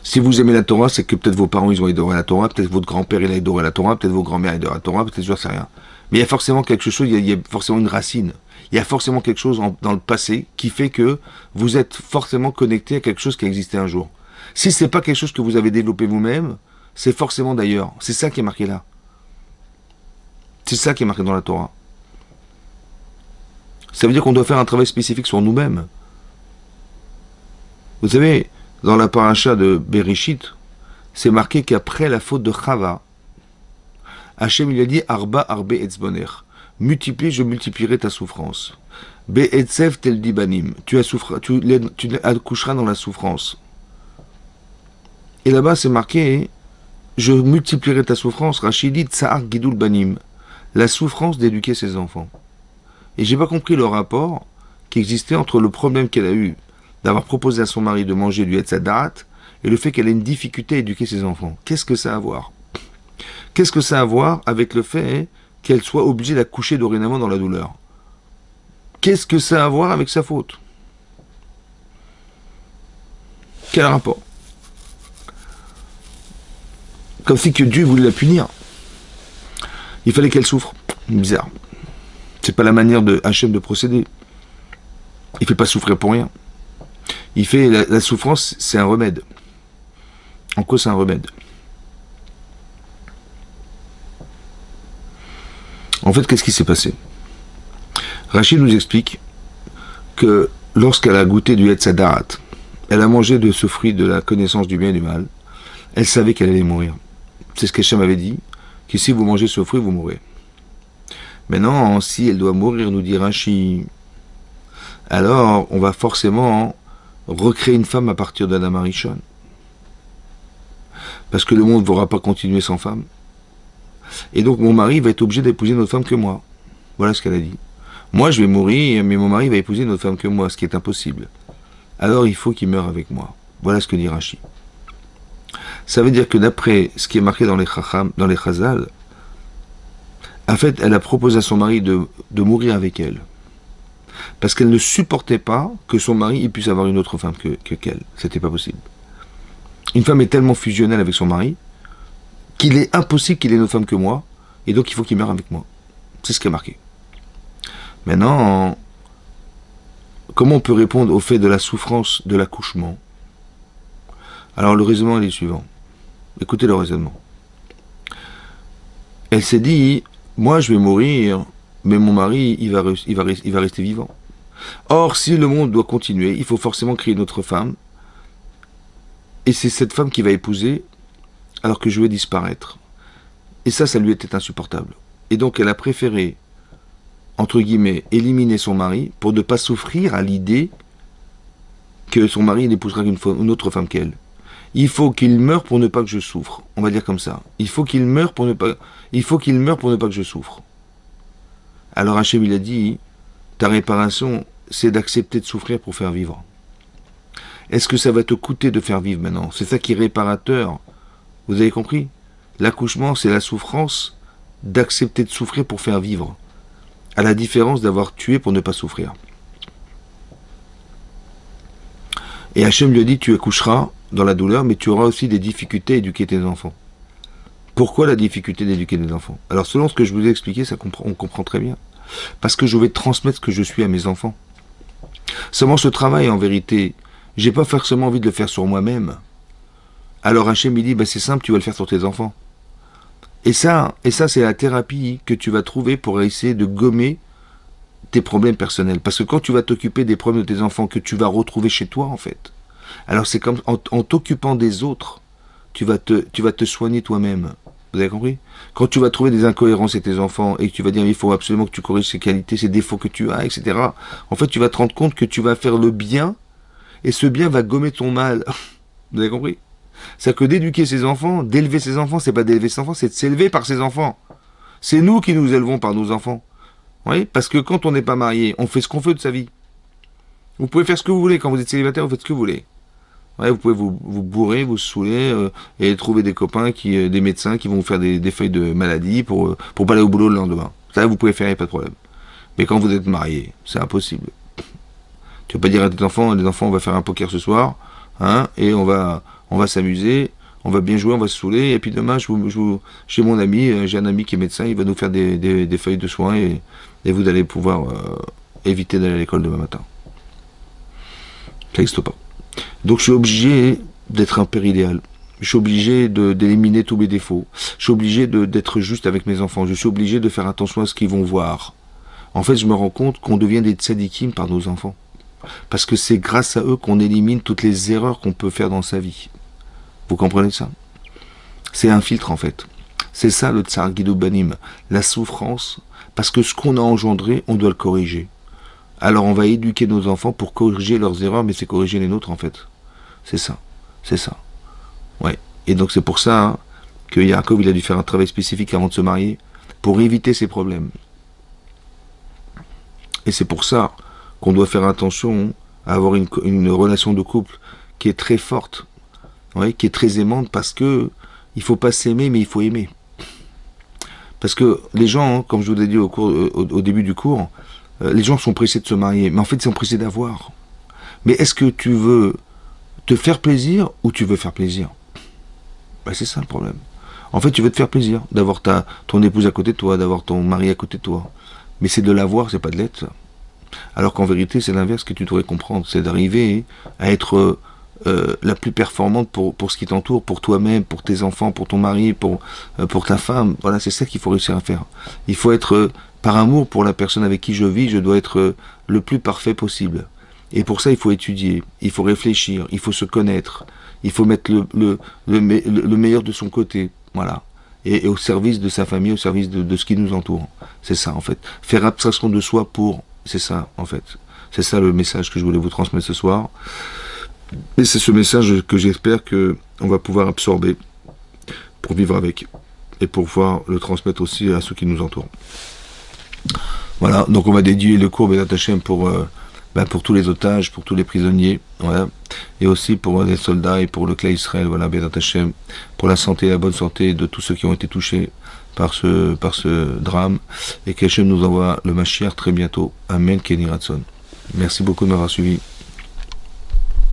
Si vous aimez la Torah, c'est que peut-être vos parents ils ont adoré la Torah, peut-être votre grand-père il a adoré la Torah, peut-être vos grands-mères ils adorent la Torah, peut-être je ne sais rien. Mais il y a forcément quelque chose, il y a forcément une racine. Il y a forcément quelque chose dans le passé qui fait que vous êtes forcément connecté à quelque chose qui a existé un jour. Si ce n'est pas quelque chose que vous avez développé vous-même, c'est forcément d'ailleurs. C'est ça qui est marqué là. C'est ça qui est marqué dans la Torah. Ça veut dire qu'on doit faire un travail spécifique sur nous-mêmes. Vous savez, dans la paracha de Bereshit, c'est marqué qu'après la faute de Chava, Hachem il a dit Arba Arbe Etzboner. Multiplie, je multiplierai ta souffrance. Be'etzev tel dibanim. Tu accoucheras dans la souffrance. Et là-bas, c'est marqué je multiplierai ta souffrance. Rachid dit Tsahar Gidul Banim. La souffrance d'éduquer ses enfants. Et j'ai pas compris le rapport qui existait entre le problème qu'elle a eu d'avoir proposé à son mari de manger du Hetzadat et le fait qu'elle ait une difficulté à éduquer ses enfants. Qu'est-ce que ça a à voir? Qu'est-ce que ça a à voir avec le fait qu'elle soit obligée d'accoucher dorénavant dans la douleur? Qu'est-ce que ça a à voir avec sa faute? Quel rapport? Comme si que Dieu voulait la punir. Il fallait qu'elle souffre. Bizarre. C'est pas la manière de Hachem de procéder. Il fait pas souffrir pour rien. Il fait la souffrance, c'est un remède. En quoi c'est un remède? En fait, qu'est-ce qui s'est passé? Rachid nous explique que lorsqu'elle a goûté du Etz Hadarat, elle a mangé de ce fruit de la connaissance du bien et du mal, elle savait qu'elle allait mourir. C'est ce qu'Hachem avait dit, que si vous mangez ce fruit, vous mourrez. Maintenant, si elle doit mourir, nous dit Rachid, alors on va forcément recréer une femme à partir d'Adam Arishon. Parce que le monde ne pourra pas continuer sans femme. Et donc mon mari va être obligé d'épouser une autre femme que moi. Voilà ce qu'elle a dit. Moi je vais mourir, mais mon mari va épouser une autre femme que moi, ce qui est impossible. Alors il faut qu'il meure avec moi. Voilà ce que dit Rashi. Ça veut dire que d'après ce qui est marqué dans les Chacham, dans les Chazal, en fait elle a proposé à son mari de mourir avec elle. Parce qu'elle ne supportait pas que son mari puisse avoir une autre femme qu'elle. C'était pas possible. Une femme est tellement fusionnelle avec son mari qu'il est impossible qu'il ait une autre femme que moi, et donc il faut qu'il meure avec moi. C'est ce qui est marqué. Maintenant, comment on peut répondre au fait de la souffrance de l'accouchement? Alors le raisonnement est le suivant. Écoutez le raisonnement. Elle s'est dit, moi je vais mourir, mais mon mari il va rester vivant. Or, si le monde doit continuer, il faut forcément créer une autre femme, et c'est cette femme qui va épouser alors que je vais disparaître. Et ça lui était insupportable. Et donc elle a préféré, entre guillemets, éliminer son mari pour ne pas souffrir à l'idée que son mari n'épousera une autre femme qu'elle. Il faut qu'il meure pour ne pas que je souffre. On va dire comme ça. Il faut qu'il meure pour ne pas que je souffre. Alors Hachem il a dit, ta réparation, c'est d'accepter de souffrir pour faire vivre. Est-ce que ça va te coûter de faire vivre maintenant? C'est ça qui est réparateur. Vous avez compris? L'accouchement, c'est la souffrance d'accepter de souffrir pour faire vivre. À la différence d'avoir tué pour ne pas souffrir. Et Hachem lui a dit, tu accoucheras dans la douleur, mais tu auras aussi des difficultés à éduquer tes enfants. Pourquoi la difficulté d'éduquer des enfants? Alors selon ce que je vous ai expliqué, on comprend très bien. Parce que je vais transmettre ce que je suis à mes enfants. Seulement ce travail, en vérité, j'ai pas forcément envie de le faire sur moi-même. Alors Hachem il dit, c'est simple, tu vas le faire sur tes enfants. Et ça c'est la thérapie que tu vas trouver pour essayer de gommer tes problèmes personnels. Parce que quand tu vas t'occuper des problèmes de tes enfants que tu vas retrouver chez toi, en fait, alors c'est comme en t'occupant des autres, tu vas te soigner toi-même. Vous avez compris? Quand tu vas trouver des incohérences chez tes enfants et que tu vas dire il faut absolument que tu corriges ces qualités, ces défauts que tu as, etc. En fait, tu vas te rendre compte que tu vas faire le bien et ce bien va gommer ton mal. Vous avez compris? C'est-à-dire que d'éduquer ses enfants, d'élever ses enfants, c'est pas d'élever ses enfants, c'est de s'élever par ses enfants. C'est nous qui nous élevons par nos enfants. Oui, parce que quand on n'est pas marié, on fait ce qu'on veut de sa vie. Vous pouvez faire ce que vous voulez. Quand vous êtes célibataire, vous faites ce que vous voulez. Ouais, vous pouvez vous bourrer, vous saouler et trouver des copains, des médecins qui vont vous faire des feuilles de maladie pour pas aller au boulot le lendemain. Ça, vous pouvez faire, il n'y a pas de problème. Mais quand vous êtes marié, c'est impossible. Tu ne vas pas dire à tes enfants, les enfants, on va faire un poker ce soir, hein, et on va s'amuser, on va bien jouer, on va se saouler, et puis demain, chez mon ami, j'ai un ami qui est médecin, il va nous faire des feuilles de soins, et vous allez pouvoir éviter d'aller à l'école demain matin. Ça n'existe pas. Donc je suis obligé d'être un père idéal. Je suis obligé d'éliminer tous mes défauts. Je suis obligé d'être juste avec mes enfants. Je suis obligé de faire attention à ce qu'ils vont voir. En fait, je me rends compte qu'on devient des tzadikim par nos enfants. Parce que c'est grâce à eux qu'on élimine toutes les erreurs qu'on peut faire dans sa vie. Vous comprenez ça? C'est un filtre en fait. C'est ça le tsar Guido Banim. La souffrance, parce que ce qu'on a engendré, on doit le corriger. Alors on va éduquer nos enfants pour corriger leurs erreurs, mais c'est corriger les nôtres en fait. C'est ça. C'est ça. Ouais. Et donc c'est pour ça que Yaakov il a dû faire un travail spécifique avant de se marier, pour éviter ces problèmes. Et c'est pour ça qu'on doit faire attention à avoir une relation de couple qui est très forte, ouais, qui est très aimante, parce que il faut pas s'aimer, mais il faut aimer. Parce que les gens, comme je vous ai dit au début du cours, les gens sont pressés de se marier, mais en fait ils sont pressés d'avoir. Mais est-ce que tu veux te faire plaisir ou tu veux faire plaisir? C'est ça le problème. En fait, tu veux te faire plaisir d'avoir ton épouse à côté de toi, d'avoir ton mari à côté de toi. Mais c'est de l'avoir, c'est pas de l'être. Alors qu'en vérité, c'est l'inverse que tu devrais comprendre. C'est d'arriver à être la plus performante pour ce qui t'entoure, pour toi-même, pour tes enfants, pour ton mari, pour ta femme. Voilà, c'est ça qu'il faut réussir à faire. Il faut être, par amour pour la personne avec qui je vis, je dois être le plus parfait possible. Et pour ça, il faut étudier, il faut réfléchir, il faut se connaître, il faut mettre le meilleur de son côté. Voilà. Et au service de sa famille, au service de ce qui nous entoure. C'est ça, en fait. Faire abstraction de soi pour... C'est ça, en fait. C'est ça le message que je voulais vous transmettre ce soir. Et c'est ce message que j'espère que on va pouvoir absorber pour vivre avec. Et pour pouvoir le transmettre aussi à ceux qui nous entourent. Voilà, donc on va dédier le cours Bezrat Hashem pour tous les otages, pour tous les prisonniers, voilà, et aussi pour les soldats et pour le clan Israël, voilà, Bezrat Hashem, pour la santé et la bonne santé de tous ceux qui ont été touchés par ce drame, et qu'Hashem nous envoie le Mashiach très bientôt. Amen, Kenny Ratson. Merci beaucoup de m'avoir suivi.